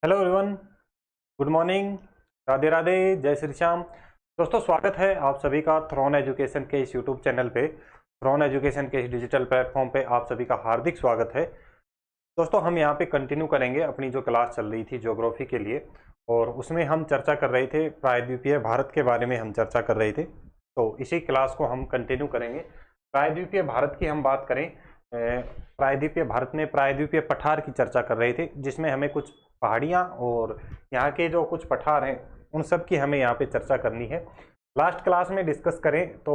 Hello everyone, good morning, Radhe Radhe, जय श्री श्याम। दोस्तों, स्वागत है आप सभी का थ्रोन एजुकेशन के इस यूट्यूब चैनल पे। थ्रोन एजुकेशन के इस डिजिटल प्लेटफॉर्म पे आप सभी का हार्दिक स्वागत है। दोस्तों, हम यहाँ पे कंटिन्यू करेंगे अपनी जो क्लास चल रही थी ज्योग्राफी के लिए, और उसमें हम चर्चा कर रहे थे प्रायद्वीपीय भारत के बारे में हम चर्चा कर रहे थे। तो इसी क्लास को हम कंटिन्यू करेंगे। प्रायद्वीपीय भारत की हम बात करें, प्रायद्वीपीय भारत में प्रायद्वीपीय पठार की चर्चा कर रहे थे, जिसमें हमें कुछ पहाड़ियाँ और यहाँ के जो कुछ पठार हैं उन सब की हमें यहाँ पे चर्चा करनी है। लास्ट क्लास में डिस्कस करें तो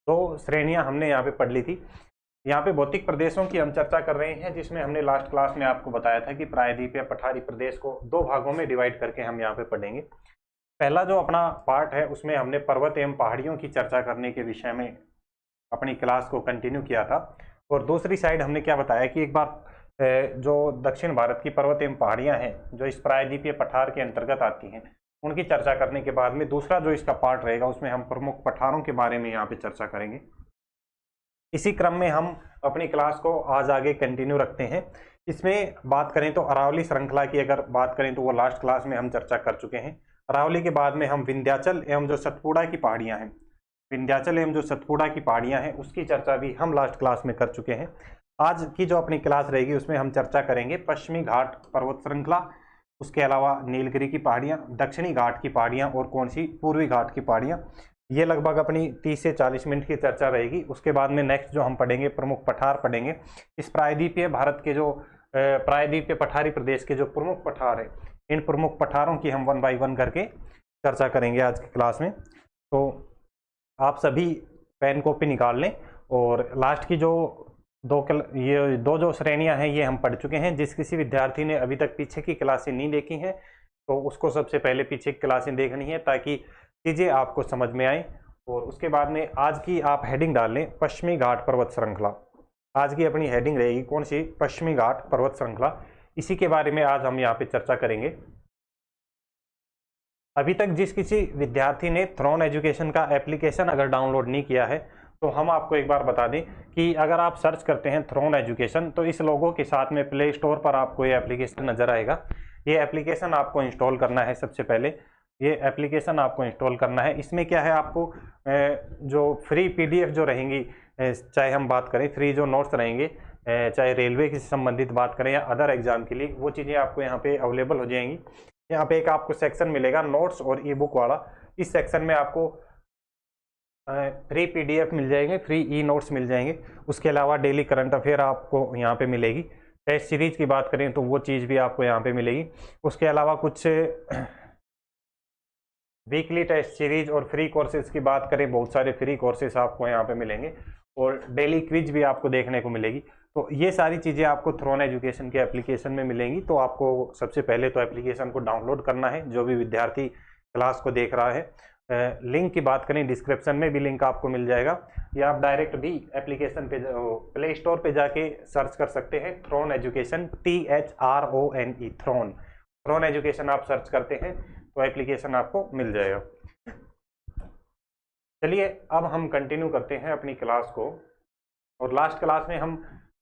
दो श्रेणियाँ हमने यहाँ पे पढ़ ली थी। यहाँ पे भौतिक प्रदेशों की हम चर्चा कर रहे हैं, जिसमें हमने लास्ट क्लास में आपको बताया था कि प्रायद्वीपीय पठारी प्रदेश को दो भागों में डिवाइड करके हम यहाँ पे पढ़ेंगे। पहला जो अपना पार्ट है उसमें हमने पर्वत एवं पहाड़ियों की चर्चा करने के विषय में अपनी क्लास को कंटिन्यू किया था, और दूसरी साइड हमने क्या बताया कि एक बार जो दक्षिण भारत की पर्वत एवं पहाड़ियाँ हैं जो इस प्रायद्वीपीय पठार के अंतर्गत आती हैं, उनकी चर्चा करने के बाद में दूसरा जो इसका पार्ट रहेगा उसमें हम प्रमुख पठारों के बारे में यहाँ पे चर्चा करेंगे। इसी क्रम में हम अपनी क्लास को आज आगे कंटिन्यू रखते हैं। इसमें बात करें तो अरावली श्रृंखला की अगर बात करें तो वो लास्ट क्लास में हम चर्चा कर चुके हैं। अरावली के बाद में हम विंध्याचल एवं जो सतपुड़ा की पहाड़ियाँ हैं, विंध्याचल एवं जो सतपुड़ा की पहाड़ियाँ हैं उसकी चर्चा भी हम लास्ट क्लास में कर चुके हैं। आज की जो अपनी क्लास रहेगी उसमें हम चर्चा करेंगे पश्चिमी घाट पर्वत श्रृंखला, उसके अलावा नीलगिरी की पहाड़ियाँ, दक्षिणी घाट की पहाड़ियाँ और कौन सी पूर्वी घाट की पहाड़ियाँ। ये लगभग अपनी 30 से 40 मिनट की चर्चा रहेगी। उसके बाद में नेक्स्ट जो हम पढ़ेंगे प्रमुख पठार पढ़ेंगे। इस प्रायद्वीपीय भारत के जो प्रायद्वीपीय पठारी प्रदेश के जो प्रमुख पठार है, इन प्रमुख पठारों की हम 1 बाय 1 करके चर्चा करेंगे आज की क्लास में। तो आप सभी पेन कॉपी निकाल लें, और लास्ट की जो ये दो जो श्रेणियां हैं ये हम पढ़ चुके हैं। जिस किसी विद्यार्थी ने अभी तक पीछे की क्लासें नहीं देखी हैं तो उसको सबसे पहले पीछे की क्लासें देखनी है, ताकि चीज़ें आपको समझ में आए। और उसके बाद में आज की आप हेडिंग डाल लें पश्चिमी घाट पर्वत श्रृंखला। आज की अपनी हेडिंग रहेगी कौन सी? पश्चिमी घाट पर्वत श्रृंखला। इसी के बारे में आज हम यहाँ पे चर्चा करेंगे। अभी तक जिस किसी विद्यार्थी ने थ्रोन एजुकेशन का एप्लीकेशन अगर डाउनलोड नहीं किया है तो हम आपको एक बार बता दें कि अगर आप सर्च करते हैं थ्रोन एजुकेशन तो इस लोगो के साथ में प्ले स्टोर पर आपको ये एप्लीकेशन नज़र आएगा। ये एप्लीकेशन आपको इंस्टॉल करना है। सबसे पहले ये एप्लीकेशन आपको इंस्टॉल करना है। इसमें क्या है, आपको जो फ्री PDF जो रहेंगी, चाहे हम बात करें फ्री जो नोट्स रहेंगे, चाहे रेलवे से संबंधित बात करें या अदर एग्जाम के लिए, वो चीज़ें आपको यहाँ पे अवेलेबल हो जाएंगी। यहाँ पे एक आपको सेक्शन मिलेगा नोट्स और ई बुक वाला। इस सेक्शन में आपको फ्री PDF मिल जाएंगे, फ्री ई नोट्स मिल जाएंगे। उसके अलावा डेली करंट अफेयर आपको यहाँ पे मिलेगी। टेस्ट सीरीज की बात करें तो वो चीज़ भी आपको यहाँ पे मिलेगी। उसके अलावा कुछ वीकली टेस्ट सीरीज और फ्री कोर्सेज की बात करें, बहुत सारे फ्री कोर्सेज आपको यहाँ पे मिलेंगे, और डेली क्विज भी आपको देखने को मिलेगी। तो ये सारी चीज़ें आपको थ्रोन एजुकेशन के एप्लीकेशन में मिलेंगी। तो आपको सबसे पहले तो एप्लीकेशन को डाउनलोड करना है, जो भी विद्यार्थी क्लास को देख रहा है। लिंक की बात करें, डिस्क्रिप्शन में भी लिंक आपको मिल जाएगा, या आप डायरेक्ट भी एप्लीकेशन पे प्ले स्टोर पे जाके सर्च कर सकते हैं throne education, THRONE throne. Throne education आप सर्च करते हैं तो एप्लीकेशन आपको मिल जाएगा। चलिए अब हम कंटिन्यू करते हैं अपनी क्लास को। और लास्ट क्लास में हम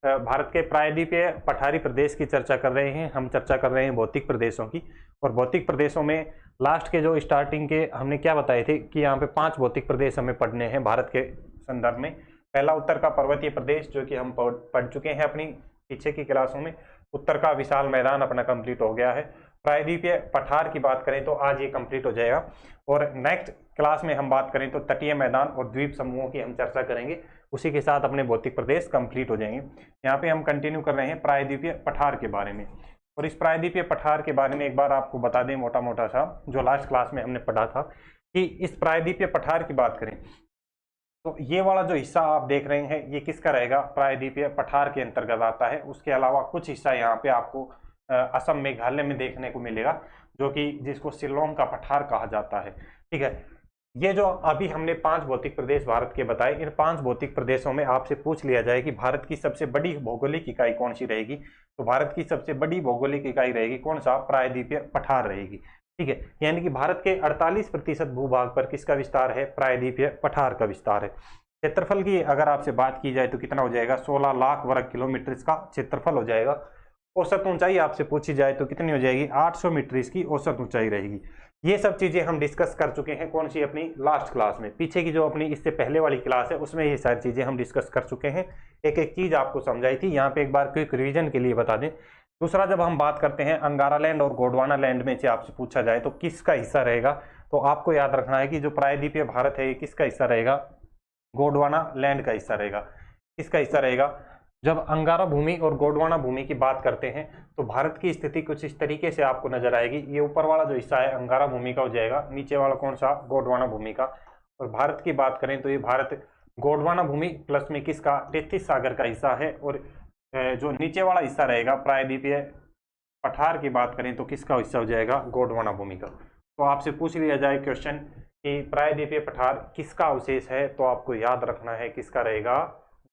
भारत के प्रायद्वीपीय पठारी प्रदेश की चर्चा कर रहे हैं। हम चर्चा कर रहे हैं भौतिक प्रदेशों की, और भौतिक प्रदेशों में लास्ट के जो स्टार्टिंग के हमने क्या बताए थे कि यहाँ पे 5 भौतिक प्रदेश हमें पढ़ने हैं भारत के संदर्भ में। पहला उत्तर का पर्वतीय प्रदेश, जो कि हम पढ़ चुके हैं अपनी पीछे की क्लासों में। उत्तर का विशाल मैदान अपना कंप्लीट हो गया है। प्रायद्वीपीय पठार की बात करें तो आज ये कंप्लीट हो जाएगा, और नेक्स्ट क्लास में हम बात करें तो तटीय मैदान और द्वीप समूहों की हम चर्चा करेंगे। उसी के साथ अपने भौतिक प्रदेश कंप्लीट हो जाएंगे। यहाँ पे हम कंटिन्यू कर रहे हैं प्रायद्वीपीय पठार के बारे में। और इस प्रायद्वीपीय पठार के बारे में एक बार आपको बता दें मोटा मोटा सा, जो लास्ट क्लास में हमने पढ़ा था, कि इस प्रायद्वीपीय पठार की बात करें तो ये वाला जो हिस्सा आप देख रहे हैं ये किसका रहेगा? प्रायद्वीपीय पठार के अंतर्गत आता है। उसके अलावा कुछ हिस्सा यहाँ पे आपको असम मेघालय में देखने को मिलेगा, जो कि जिसको शिलोंग का पठार कहा जाता है। ठीक है, ये जो अभी हमने 5 भौतिक प्रदेश भारत के बताए, इन 5 भौतिक प्रदेशों में आपसे पूछ लिया जाए कि भारत की सबसे बड़ी भौगोलिक इकाई कौन सी रहेगी, तो भारत की सबसे बड़ी भौगोलिक इकाई रहेगी कौन सा? प्रायद्वीपीय पठार रहेगी। ठीक है, यानी कि भारत के 48% भूभाग पर किसका विस्तार है? प्रायद्वीपीय पठार का विस्तार है। क्षेत्रफल की अगर आपसे बात की जाए तो कितना हो जाएगा? 16 लाख वर्ग किलोमीटर इसका क्षेत्रफल हो जाएगा। औसत ऊंचाई आपसे पूछी जाए तो कितनी हो जाएगी, 800 मीटर इसकी औसत ऊंचाई रहेगी। ये सब चीजें हम डिस्कस कर चुके हैं, कौन सी, अपनी लास्ट क्लास में। पीछे की जो अपनी इससे पहले वाली क्लास है उसमें ये सारी चीजें हम डिस्कस कर चुके हैं, एक एक चीज आपको समझाई थी। यहाँ पे एक बार क्विक रिवीजन के लिए बता दें। दूसरा, जब हम बात करते हैं अंगारा लैंड और गोंडवाना लैंड में से आपसे पूछा जाए तो किसका हिस्सा रहेगा, तो आपको याद रखना है कि जो प्रायद्वीपीय भारत है ये किसका हिस्सा रहेगा, गोंडवाना लैंड का हिस्सा रहेगा। किसका हिस्सा रहेगा? जब अंगारा भूमि और गोंडवाना भूमि की बात करते हैं तो भारत की स्थिति कुछ इस तरीके से आपको नजर आएगी। ये ऊपर वाला जो हिस्सा है अंगारा भूमि का हो जाएगा, नीचे वाला कौन सा, गोंडवाना भूमि का। और भारत की बात करें तो ये भारत गोंडवाना भूमि प्लस में किसका, तेतीस सागर का हिस्सा है। और जो नीचे वाला हिस्सा रहेगा प्रायद्वीपीय पठार की बात करें तो किसका हिस्सा हो जाएगा, गोंडवाना भूमि का। तो आपसे पूछ लिया जाए क्वेश्चन कि प्रायद्वीपीय पठार किसका अवशेष है, तो आपको याद रखना है किसका रहेगा,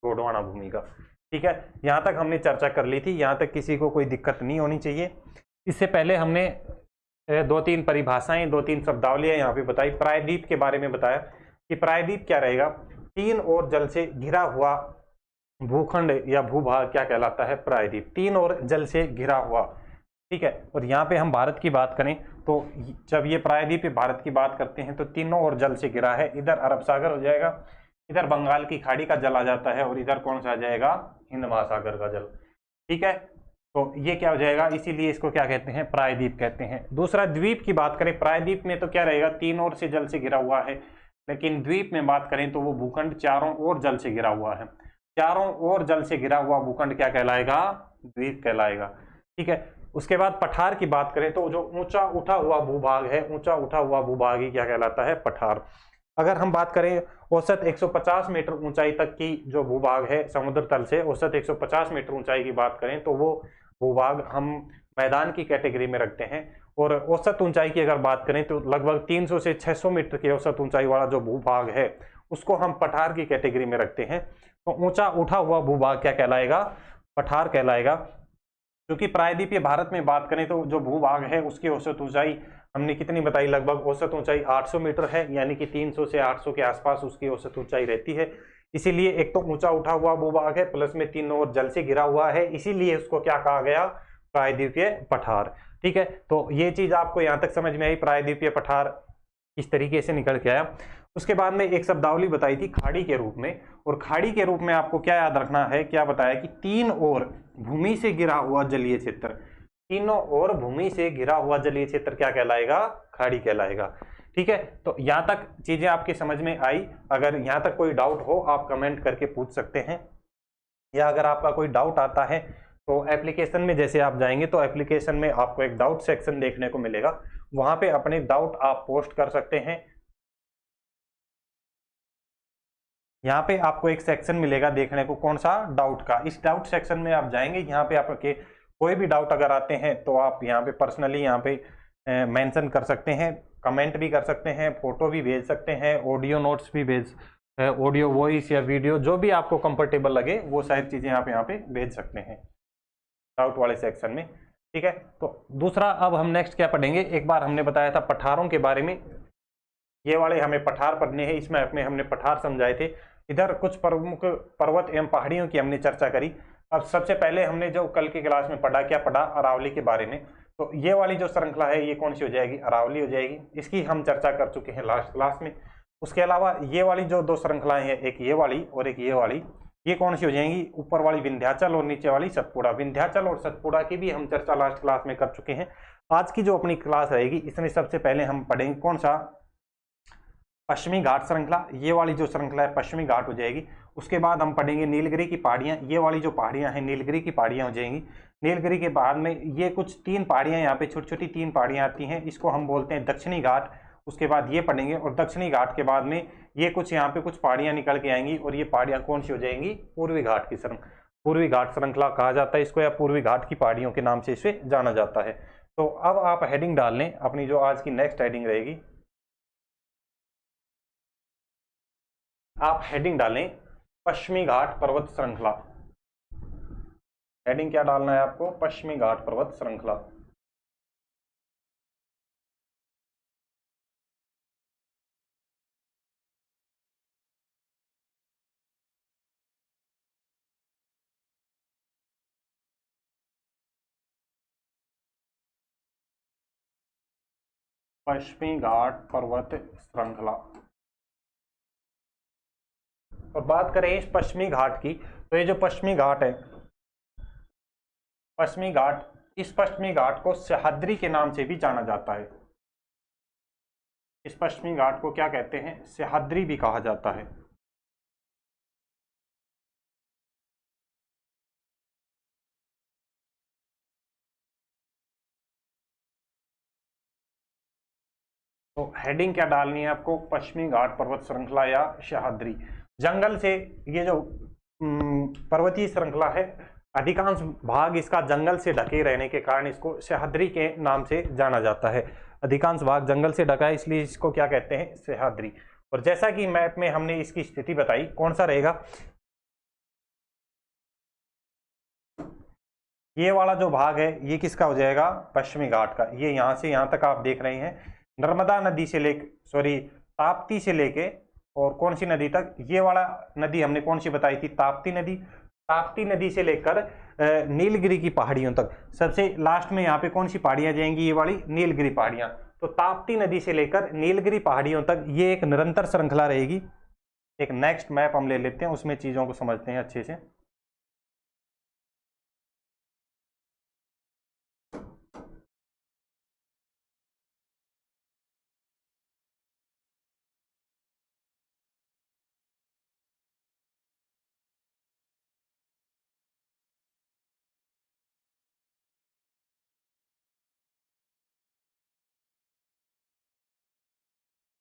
गोंडवाना भूमि का। ठीक है, यहां तक हमने चर्चा कर ली थी, यहां तक किसी को कोई दिक्कत नहीं होनी चाहिए। इससे पहले हमने दो तीन परिभाषाएं, दो तीन शब्दावलियां यहाँ पे बताई। प्रायद्वीप के बारे में बताया कि प्रायद्वीप क्या रहेगा, तीन ओर जल से घिरा हुआ भूखंड या भूभाग क्या कहलाता है, प्रायद्वीप। तीन ओर जल से घिरा हुआ, ठीक है। और यहाँ पे हम भारत की बात करें तो जब ये प्रायद्वीप भारत की बात करते हैं तो तीनों ओर जल से घिरा है। इधर अरब सागर हो जाएगा, इधर बंगाल की खाड़ी का जल आ जाता है और इधर कौन सा आ जाएगा, हिंद महासागर का जल। ठीक है, तो ये क्या हो जाएगा, इसीलिए इसको क्या कहते हैं, प्रायद्वीप कहते हैं। दूसरा, द्वीप की बात करें, प्रायद्वीप में तो क्या रहेगा, तीन ओर से जल से घिरा हुआ है। लेकिन द्वीप में बात करें तो वो भूखंड चारों ओर जल से घिरा हुआ है। चारों ओर जल से घिरा हुआ भूखंड क्या कहलाएगा, द्वीप कहलाएगा। ठीक है, उसके बाद पठार की बात करें तो जो ऊंचा उठा हुआ भूभाग है, ऊंचा उठा हुआ भूभाग ही क्या कहलाता है, पठार। अगर हम बात करें औसत 150 मीटर ऊंचाई तक की जो भूभाग है समुद्र तल से, औसत 150 मीटर ऊंचाई की बात करें तो वो भूभाग हम मैदान की कैटेगरी में रखते हैं। और औसत ऊंचाई की अगर बात करें तो लगभग 300 से 600 मीटर की औसत ऊंचाई वाला जो भूभाग है उसको हम पठार की कैटेगरी में रखते हैं। तो ऊंचा उठा हुआ भूभाग क्या कहलाएगा, पठार कहलाएगा। क्योंकि प्रायद्वीपीय भारत में बात करें तो जो भूभाग है उसकी औसत ऊंचाई हमने कितनी बताई, लगभग औसत ऊंचाई 800 मीटर है, यानी कि 300 से 800 के आसपास उसकी औसत ऊंचाई रहती है। इसीलिए एक तो ऊंचा उठा हुआ भूभाग है, प्लस में तीनों ओर जल से घिरा हुआ है, इसीलिए उसको क्या कहा गया, प्रायद्वीपीय पठार। ठीक है, तो ये चीज आपको यहां तक समझ में आई, प्रायद्वीपीय पठार किस तरीके से निकल के आया। उसके बाद में एक शब्दावली बताई थी खाड़ी के रूप में, और खाड़ी के रूप में आपको क्या याद रखना है, क्या बताया कि तीन ओर भूमि से घिरा हुआ जलीय क्षेत्र, तीनों ओर भूमि से घिरा हुआ जलीय क्षेत्र क्या कहलाएगा, खाड़ी कहलाएगा। ठीक है, तो यहां तक चीजें आपके समझ में आई। अगर यहां तक कोई डाउट हो आप कमेंट करके पूछ सकते हैं, या अगर आपका कोई डाउट आता है तो एप्लीकेशन में जैसे आप जाएंगे तो एप्लीकेशन में आपको एक डाउट सेक्शन देखने को मिलेगा, वहां पे अपने डाउट आप पोस्ट कर सकते हैं। यहाँ पे आपको एक सेक्शन मिलेगा देखने को, कौन सा, डाउट का। इस डाउट सेक्शन में आप जाएंगे, यहाँ पे आपके कोई भी डाउट अगर आते हैं तो आप यहाँ पे पर्सनली यहाँ पे मेंशन कर सकते हैं, कमेंट भी कर सकते हैं, फोटो भी भेज सकते हैं, ऑडियो नोट्स भी भेज, ऑडियो वॉइस या वीडियो जो भी आपको कंफर्टेबल लगे वो सारी चीजें आप यहाँ पे भेज सकते हैं डाउट वाले सेक्शन में। ठीक है, तो दूसरा अब हम नेक्स्ट क्या पढ़ेंगे, एक बार हमने बताया था पठारों के बारे में, ये वाले हमें पठार पढ़ने हैं, इसमें अपने हमने पठार समझाए थे। इधर कुछ प्रमुख पर्वत एवं पहाड़ियों की हमने चर्चा करी। अब सबसे पहले हमने जो कल की क्लास में पढ़ा, क्या पढ़ा, अरावली के बारे में। तो ये वाली जो श्रृंखला है ये कौन सी हो जाएगी, अरावली हो जाएगी। इसकी हम चर्चा कर चुके हैं लास्ट क्लास में। उसके अलावा ये वाली जो दो श्रृंखलाएं हैं, एक ये वाली और एक ये वाली, ये कौन सी हो जाएंगी, ऊपर वाली विंध्याचल और नीचे वाली सतपुड़ा। विंध्याचल और सतपुड़ा की भी हम चर्चा लास्ट क्लास में कर चुके हैं। आज की जो अपनी क्लास रहेगी इसमें सबसे पहले हम पढ़ेंगे कौन सा, पश्चिमी घाट श्रृंखला। ये वाली जो श्रृंखला है पश्चिमी घाट हो जाएगी। उसके बाद हम पढ़ेंगे नीलगिरी की पहाड़ियां, ये वाली जो पहाड़ियां हैं नीलगिरी की पहाड़ियां हो जाएंगी। नीलगिरी के बाद में ये कुछ तीन पहाड़ियां, यहाँ पे छोटी छोटी तीन पहाड़ियां आती हैं, इसको हम बोलते हैं दक्षिणी घाट। उसके बाद ये पढ़ेंगे, और दक्षिणी घाट के बाद में ये कुछ यहाँ पे कुछ पहाड़ियां निकल के आएंगी, और ये पहाड़ियां कौन सी हो जाएंगी, पूर्वी घाट की श्रृंखला, पूर्वी घाट श्रृंखला कहा जाता है इसको, या पूर्वी घाट की पहाड़ियों के नाम से इसे जाना जाता है। तो अब आप हेडिंग डाल लें अपनी, जो आज की नेक्स्ट हेडिंग रहेगी, आप हेडिंग डालें पश्चिमी घाट पर्वत श्रृंखला। हेडिंग क्या डालना है आपको, पश्चिमी घाट पर्वत श्रृंखला। पश्चिमी घाट पर्वत श्रृंखला। और बात करें इस पश्चिमी घाट की, तो ये जो पश्चिमी घाट है, पश्चिमी घाट, इस पश्चिमी घाट को सह्याद्री के नाम से भी जाना जाता है। इस पश्चिमी घाट को क्या कहते हैं? सह्याद्री भी कहा जाता है। तो हेडिंग क्या डालनी है आपको? पश्चिमी घाट पर्वत श्रृंखला या सह्याद्री। जंगल से, ये जो पर्वतीय श्रृंखला है, अधिकांश भाग इसका जंगल से ढके रहने के कारण इसको सह्याद्री के नाम से जाना जाता है। अधिकांश भाग जंगल से ढका है, इसलिए इसको क्या कहते हैं? सह्याद्री। और जैसा कि मैप में हमने इसकी स्थिति बताई, कौन सा रहेगा? ये वाला जो भाग है ये किसका हो जाएगा? पश्चिमी घाट का। ये यहां से यहां तक आप देख रहे हैं, नर्मदा नदी से लेके, सॉरी, ताप्ती से लेके और कौन सी नदी तक? ये वाला नदी हमने कौन सी बताई थी? ताप्ती नदी। ताप्ती नदी से लेकर नीलगिरी की पहाड़ियों तक। सबसे लास्ट में यहाँ पे कौन सी पहाड़ियां जाएंगी? ये वाली नीलगिरी पहाड़ियां। तो ताप्ती नदी से लेकर नीलगिरी पहाड़ियों तक ये एक निरंतर श्रृंखला रहेगी। एक नेक्स्ट मैप हम ले लेते हैं, उसमें चीजों को समझते हैं अच्छे से।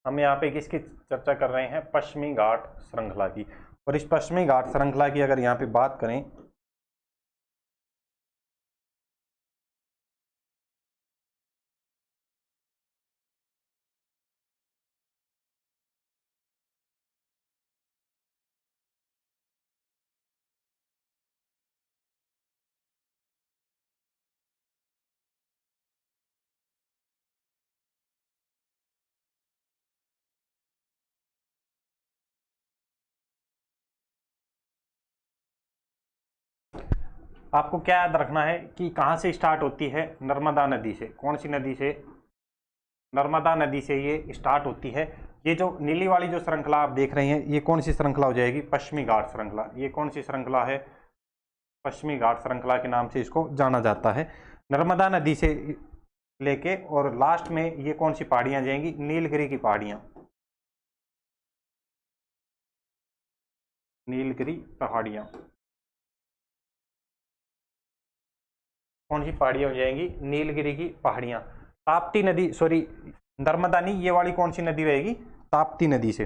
हम यहाँ पे किसकी चर्चा कर रहे हैं? पश्चिमी घाट श्रृंखला की। और इस पश्चिमी घाट श्रृंखला की अगर यहाँ पे बात करें, आपको क्या याद रखना है कि कहाँ से स्टार्ट होती है? नर्मदा नदी से। कौन सी नदी से? नर्मदा नदी से ये स्टार्ट होती है। ये जो नीली वाली जो श्रृंखला आप देख रहे हैं, ये कौन सी श्रृंखला हो जाएगी? पश्चिमी घाट श्रृंखला। ये कौन सी श्रृंखला है? पश्चिमी घाट श्रृंखला के नाम से इसको जाना जाता है। नर्मदा नदी से लेके और लास्ट में ये कौन सी पहाड़ियां जाएंगी? नीलगिरी की पहाड़ियां। नीलगिरी पहाड़ियां कौन सी पहाड़ियां हो जाएंगी? नीलगिरी की पहाड़ियां। ताप्ती नदी, सॉरी, नर्मदा नहीं, ये वाली कौन सी नदी रहेगी? ताप्ती नदी से।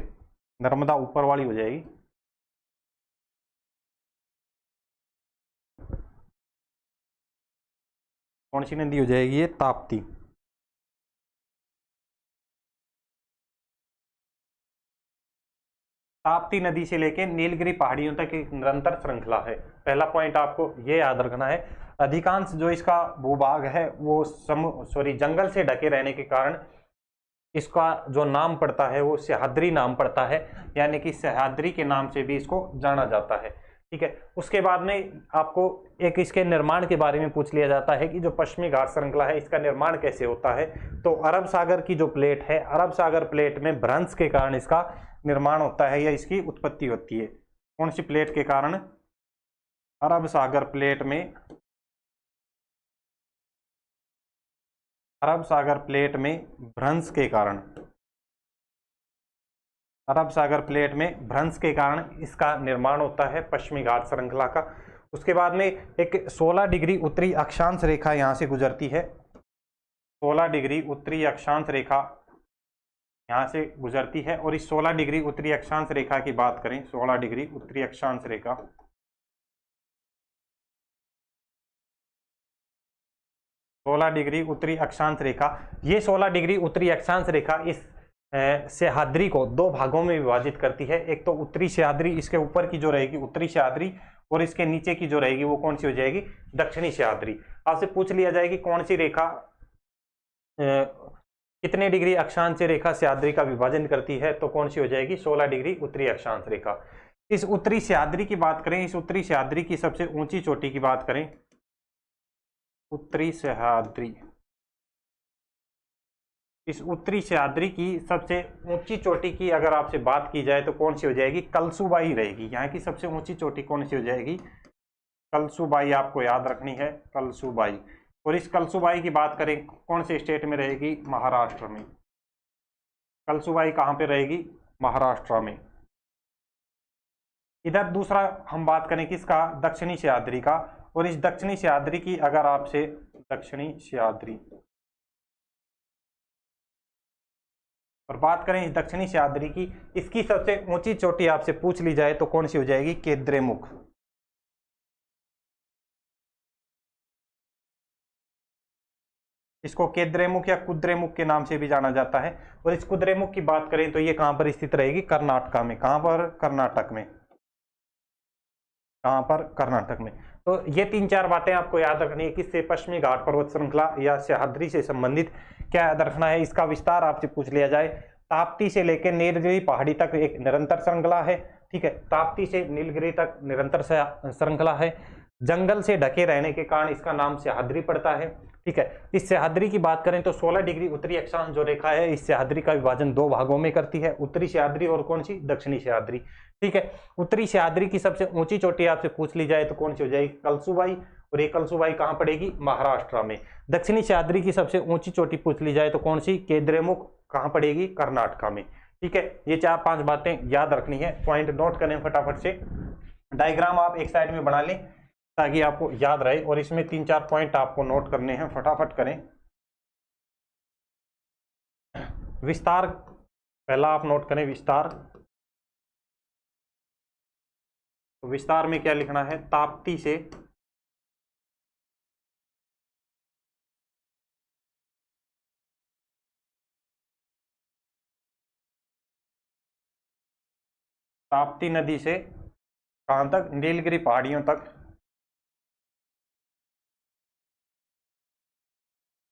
नर्मदा ऊपर वाली हो जाएगी। कौन सी नदी हो जाएगी? ये ताप्ती। ताप्ती नदी से लेके नीलगिरी पहाड़ियों तक एक निरंतर श्रृंखला है। पहला पॉइंट आपको ये याद रखना है। अधिकांश जो इसका भूभाग है वो जंगल से ढके रहने के कारण इसका जो नाम पड़ता है वो सह्याद्री नाम पड़ता है, यानी कि सह्याद्री के नाम से भी इसको जाना जाता है। ठीक है। उसके बाद में आपको एक इसके निर्माण के बारे में पूछ लिया जाता है कि जो पश्चिमी घाट श्रृंखला है इसका निर्माण कैसे होता है। तो अरब सागर की जो प्लेट है, अरब सागर प्लेट में भ्रंश के कारण इसका निर्माण होता है या इसकी उत्पत्ति होती है। कौन सी प्लेट के कारण? अरब सागर प्लेट में, अरब सागर प्लेट में भ्रंश के कारण, अरब सागर प्लेट में भ्रंश के कारण इसका निर्माण होता है पश्चिमी घाट श्रृंखला का। उसके बाद में एक 16 डिग्री उत्तरी अक्षांश रेखा यहां से गुजरती है। 16 डिग्री उत्तरी अक्षांश रेखा यहां से गुजरती है। और इस 16 डिग्री उत्तरी अक्षांश रेखा की बात करें, 16 डिग्री उत्तरी अक्षांश रेखा, 16 डिग्री उत्तरी अक्षांश रेखा, ये 16 डिग्री उत्तरी अक्षांश रेखा इस सह्याद्री को दो भागों में विभाजित करती है। एक तो उत्तरी सह्याद्री, इसके ऊपर की जो रहेगी उत्तरी सह्याद्री, और इसके नीचे की जो रहेगी वो कौन सी हो जाएगी? दक्षिणी सह्याद्री। आपसे पूछ लिया जाए कि कौन सी रेखा कितने डिग्री अक्षांश रेखा सह्याद्री का विभाजन करती है, तो कौन सी हो जाएगी? 16 डिग्री उत्तरी अक्षांश रेखा। इस उत्तरी सह्याद्री की बात करें, इस उत्तरी सह्याद्री की सबसे ऊंची चोटी की बात करें, उत्तरी सह्याद्री इस उत्तरी सह्याद्री की सबसे ऊंची चोटी की अगर आपसे बात की जाए तो कौन सी हो जाएगी? कलसुबाई रहेगी। यहाँ की सबसे ऊंची चोटी कौन सी हो जाएगी? कलसुबाई आपको याद रखनी है, कलसुबाई। और इस कलसुबाई की बात करें कौन से स्टेट में रहेगी? महाराष्ट्र में। कलसुबाई कहाँ पे रहेगी? महाराष्ट्र में। इधर दूसरा हम बात करें किसका? दक्षिणी सह्याद्री का। और इस दक्षिणी सह्याद्री की अगर आपसे दक्षिणी सह्याद्री और बात करें इस दक्षिणी सह्याद्री की, इसकी सबसे ऊंची चोटी आपसे पूछ ली जाए तो कौन सी हो जाएगी? केद्रेमुख। इसको केद्रेमुख या कुद्रेमुख के नाम से भी जाना जाता है। और इस कुद्रेमुख की बात करें तो ये कहां पर स्थित रहेगी? कर्नाटक में। कहां पर? कर्नाटक में। कहां पर? कर्नाटक में। तो ये 3-4 बातें आपको याद रखनी है। किससे? पश्चिमी घाट पर्वत श्रृंखला या सह्याद्री से संबंधित क्या याद रखना है? इसका विस्तार आपसे पूछ लिया जाए, ताप्ती से लेकर नीलगिरी पहाड़ी तक एक निरंतर श्रृंखला है। ठीक है, ताप्ती से नीलगिरी तक निरंतर श्रृंखला है। जंगल से ढके रहने के कारण इसका नाम सह्याद्री पड़ता है। ठीक है, इस सह्याद्री की बात करें तो 16 डिग्री उत्तरी अक्षांश जो रेखा है इस सह्याद्री का विभाजन 2 भागों में करती है, उत्तरी सह्याद्री और कौन सी? दक्षिणी सह्याद्री। ठीक है, उत्तरी सह्याद्री की सबसे ऊंची चोटी आपसे पूछ ली जाए तो कौन सी हो जाएगी? कलसुबाई। और ये कलसुबाई कहां पड़ेगी? महाराष्ट्र में। दक्षिणी सह्याद्री की सबसे ऊंची चोटी पूछ ली जाए तो कौन सी? केद्रेमुख। कहां पड़ेगी? कर्नाटक में। ठीक है, ये 4-5 बातें याद रखनी है। पॉइंट नोट करें फटाफट से। डायग्राम आप एक साइड में बना लें ताकि आपको याद रहे। और इसमें 3-4 पॉइंट आपको नोट करने हैं, फटाफट करें। विस्तार पहला आप नोट करें, विस्तार। तो विस्तार में क्या लिखना है? ताप्ती से ताप्ती नदी से कहां तक? नीलगिरी पहाड़ियों तक।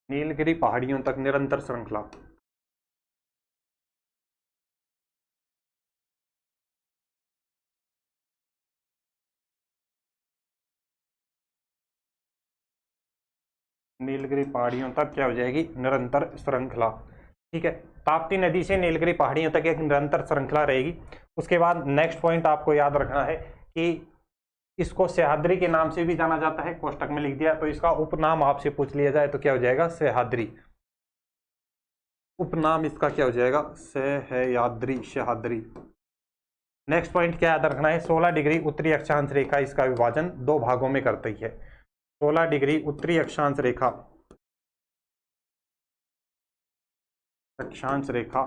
नीलगिरी पहाड़ियों तक निरंतर श्रृंखला। नीलगिरी पहाड़ियों तक क्या हो जाएगी? निरंतर श्रृंखला। ठीक है, ताप्ती नदी से नीलगिरी पहाड़ियों तक एक निरंतर श्रृंखला रहेगी। उसके बाद नेक्स्ट पॉइंट आपको याद रखना है कि इसको सह्याद्री के नाम से भी जाना जाता है, कोष्टक में लिख दिया। तो इसका उपनाम आपसे पूछ लिया जाए तो क्या हो जाएगा? सह्याद्री। उपनाम इसका क्या हो जाएगा? सह्याद्री, सह्याद्री। नेक्स्ट पॉइंट क्या याद रखना है? 16 डिग्री उत्तरी अक्षांश रेखा इसका विभाजन 2 भागों में करती है। 16 डिग्री उत्तरी अक्षांश रेखा, अक्षांश रेखा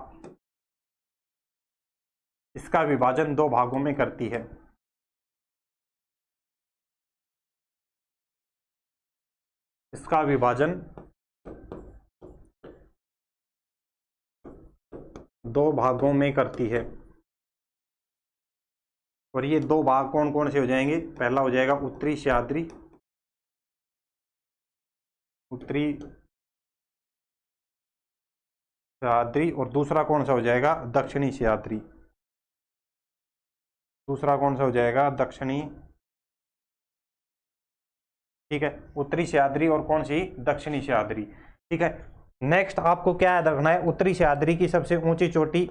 इसका विभाजन 2 भागों में करती है। इसका विभाजन 2 भागों में करती है। और ये 2 भाग कौन कौन से हो जाएंगे? पहला हो जाएगा उत्तरी सह्याद्री, उत्तरी सह्याद्री। और दूसरा कौन सा हो जाएगा? दक्षिणी सह्याद्री। दूसरा कौन सा हो जाएगा? दक्षिणी। ठीक है, उत्तरी सह्याद्री और कौन सी? दक्षिणी सह्याद्री। ठीक है, नेक्स्ट आपको क्या याद रखना है? उत्तरी सह्याद्री की सबसे ऊंची चोटी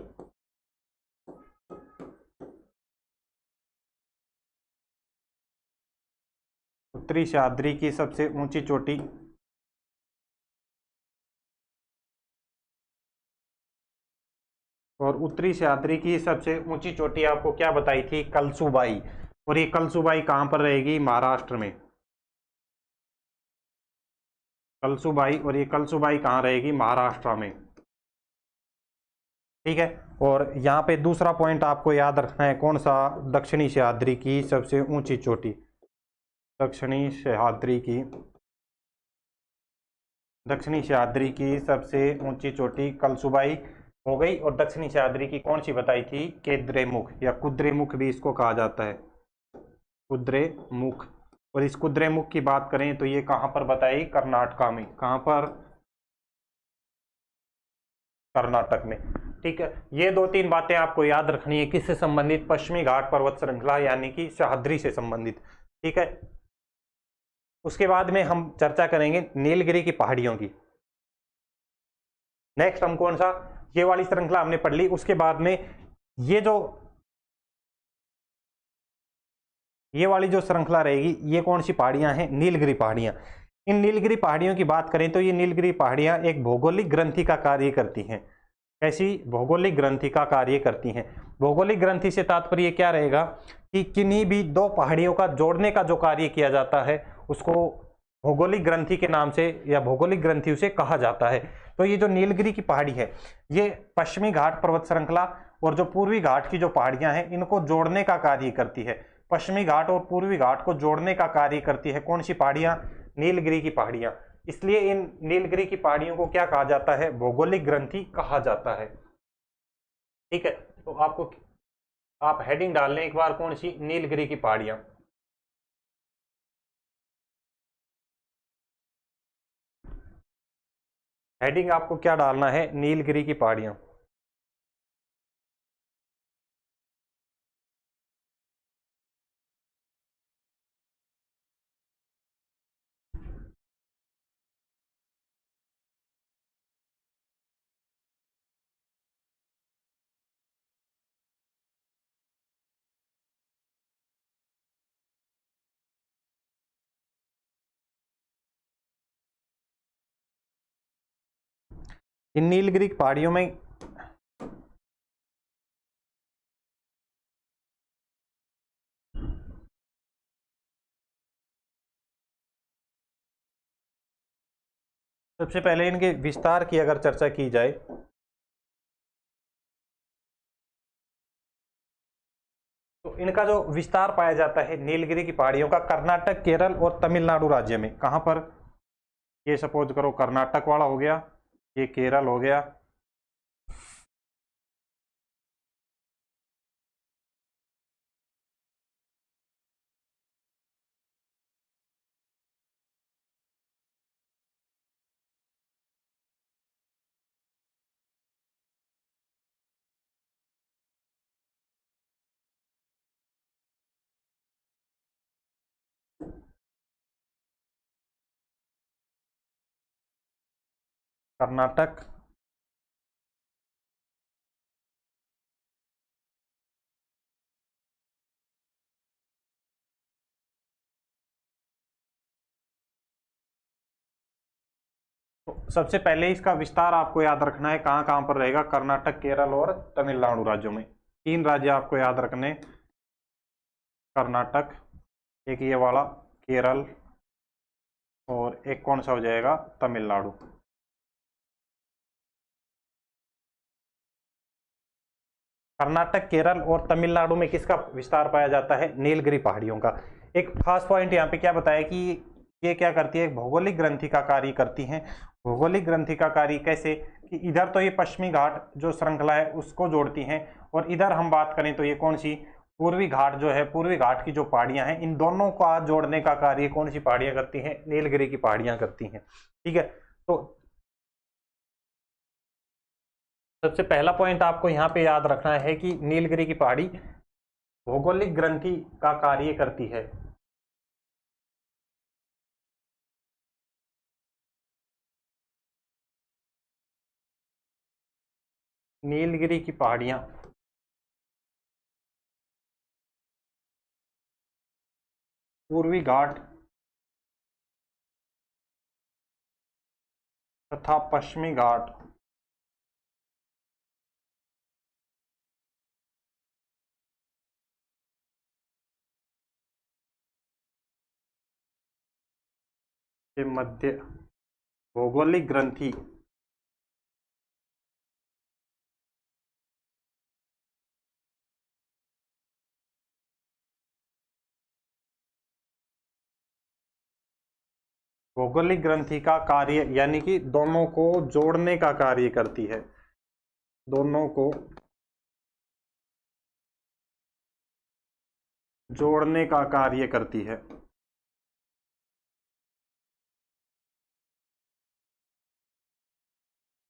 उत्तरी सह्याद्री की सबसे ऊंची चोटी और उत्तरी सह्याद्री की सबसे ऊंची चोटी आपको क्या बताई थी? कलसुबाई। और ये कलसुबाई कहां पर रहेगी? महाराष्ट्र में। कलसुबाई, और ये कलसुबाई कहां रहेगी? महाराष्ट्र में। ठीक है, और यहाँ पे दूसरा पॉइंट आपको याद रखना है, कौन सा? दक्षिणी सह्याद्री की सबसे ऊंची चोटी। दक्षिणी सह्याद्री की, दक्षिणी सह्याद्री की सबसे ऊंची चोटी कलसुबाई हो गई। और दक्षिणी सह्याद्री की कौन सी बताई थी? केद्रेमुख या कुद्रेमुख भी इसको कहा जाता है, कुद्रेमुख। और इस कुद्रेमुख की बात करें तो ये कहां पर बताई? कर्नाटक में। कहां पर? कर्नाटक में। ठीक है, ये 2-3 बातें आपको याद रखनी है। किससे संबंधित? पश्चिमी घाट पर्वत श्रृंखला यानी कि सह्याद्री से संबंधित। ठीक है, उसके बाद में हम चर्चा करेंगे नीलगिरी की पहाड़ियों की। नेक्स्ट हम कौन सा, ये वाली श्रृंखला हमने पढ़ ली। उसके बाद में ये वाली जो श्रृंखला रहेगी, ये कौन सी पहाड़ियां हैं, नीलगिरी पहाड़ियां। इन नीलगिरी पहाड़ियों की बात करें तो ये नीलगिरी पहाड़ियां एक भौगोलिक ग्रंथि का कार्य करती हैं। कैसी, भौगोलिक ग्रंथि का कार्य करती हैं। भौगोलिक ग्रंथि से तात्पर्य क्या रहेगा कि किन्हीं भी दो पहाड़ियों का जोड़ने का जो कार्य किया जाता है उसको भौगोलिक ग्रंथि के नाम से या भौगोलिक ग्रंथि उसे कहा जाता है। तो ये जो नीलगिरी की पहाड़ी है, ये पश्चिमी घाट पर्वत श्रृंखला और जो पूर्वी घाट की जो पहाड़ियां हैं इनको जोड़ने का कार्य करती है। पश्चिमी घाट और पूर्वी घाट को जोड़ने का कार्य करती है कौन सी पहाड़ियां, नीलगिरी की पहाड़ियां। इसलिए इन नीलगिरी की पहाड़ियों को क्या कहा जाता है, भौगोलिक ग्रंथि कहा जाता है। ठीक है, तो आपको आप हेडिंग डाल लें एक बार, कौन सी, नीलगिरी की पहाड़ियां। हेडिंग आपको क्या डालना है, नीलगिरी की पहाड़ियां। इन नीलगिरी पहाड़ियों में सबसे पहले इनके विस्तार की अगर चर्चा की जाए तो इनका जो विस्तार पाया जाता है नीलगिरी की पहाड़ियों का, कर्नाटक, केरल और तमिलनाडु राज्य में। कहां पर, ये सपोज करो कर्नाटक वाला हो गया, ये केरल हो गया, कर्नाटक, तो सबसे पहले इसका विस्तार आपको याद रखना है, कहां कहां पर रहेगा, कर्नाटक, केरल और तमिलनाडु राज्यों में। तीन राज्य आपको याद रखने, कर्नाटक, एक ये वाला केरल, और एक कौन सा हो जाएगा, तमिलनाडु। कर्नाटक, केरल और तमिलनाडु में किसका विस्तार पाया जाता है, नीलगिरी पहाड़ियों का। एक खास पॉइंट यहाँ पे क्या बताया कि ये क्या करती है, भौगोलिक ग्रंथि का कार्य करती हैं। भौगोलिक ग्रंथि का कार्य कैसे कि इधर तो ये पश्चिमी घाट जो श्रृंखला है उसको जोड़ती हैं, और इधर हम बात करें तो ये कौन सी, पूर्वी घाट जो है, पूर्वी घाट की जो पहाड़ियां हैं, इन दोनों का जोड़ने का कार्य कौन सी पहाड़ियां करती हैं, नीलगिरी की पहाड़ियां करती हैं। ठीक है, तो सबसे पहला पॉइंट आपको यहाँ पे याद रखना है कि नीलगिरी की पहाड़ी भौगोलिक ग्रंथि का कार्य करती है। नीलगिरी की पहाड़ियां पूर्वी घाट तथा पश्चिमी घाट के मध्य भौगोलिक ग्रंथि भौगोलिक ग्रंथि का कार्य यानी कि दोनों को जोड़ने का कार्य करती है, दोनों को जोड़ने का कार्य करती है।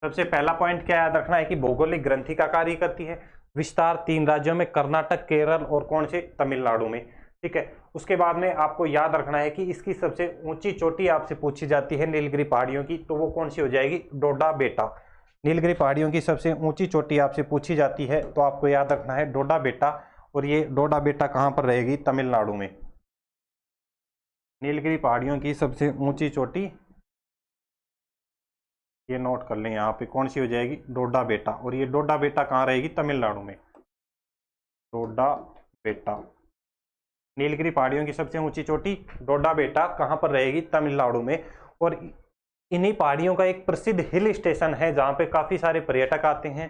सबसे पहला पॉइंट क्या याद रखना है कि भौगोलिक ग्रंथि का कार्य करती है, विस्तार तीन राज्यों में, कर्नाटक, केरल और कौन से, तमिलनाडु में। ठीक है, उसके बाद में आपको याद रखना है कि इसकी सबसे ऊंची चोटी आपसे पूछी जाती है नीलगिरी पहाड़ियों की, तो वो कौन सी हो जाएगी, डोडा बेटा। नीलगिरी पहाड़ियों की सबसे ऊंची चोटी आपसे पूछी जाती है तो आपको याद रखना है डोडा बेटा, और ये डोडा बेटा कहाँ पर रहेगी? तमिलनाडु में। नीलगिरी पहाड़ियों की सबसे ऊंची चोटी, ये नोट कर लें यहाँ पे कौन सी हो जाएगी? डोडा बेटा, और ये डोडा बेटा कहाँ रहेगी? तमिलनाडु में। डोडा बेटा, नीलगिरी पहाड़ियों की सबसे ऊंची चोटी डोडा बेटा कहाँ पर रहेगी? तमिलनाडु में। और इन्हीं पहाड़ियों का एक प्रसिद्ध हिल स्टेशन है जहाँ पे काफी सारे पर्यटक आते हैं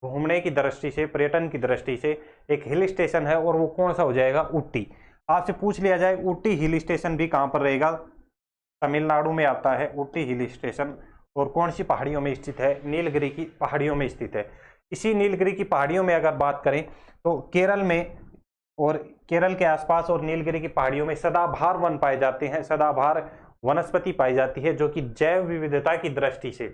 घूमने की दृष्टि से, पर्यटन की दृष्टि से। एक हिल स्टेशन है और वो कौन सा हो जाएगा? ऊटी। आपसे पूछ लिया जाए ऊटी हिल स्टेशन भी कहाँ पर रहेगा? तमिलनाडु में आता है ऊटी हिल स्टेशन। और कौन सी पहाड़ियों में स्थित है? नीलगिरी की पहाड़ियों में स्थित है। इसी नीलगिरी की पहाड़ियों में अगर बात करें तो केरल में और केरल के आसपास और नीलगिरी की पहाड़ियों में सदाबहार वन पाए जाते हैं, सदाबहार वनस्पति पाई जाती है, जो कि जैव विविधता की दृष्टि से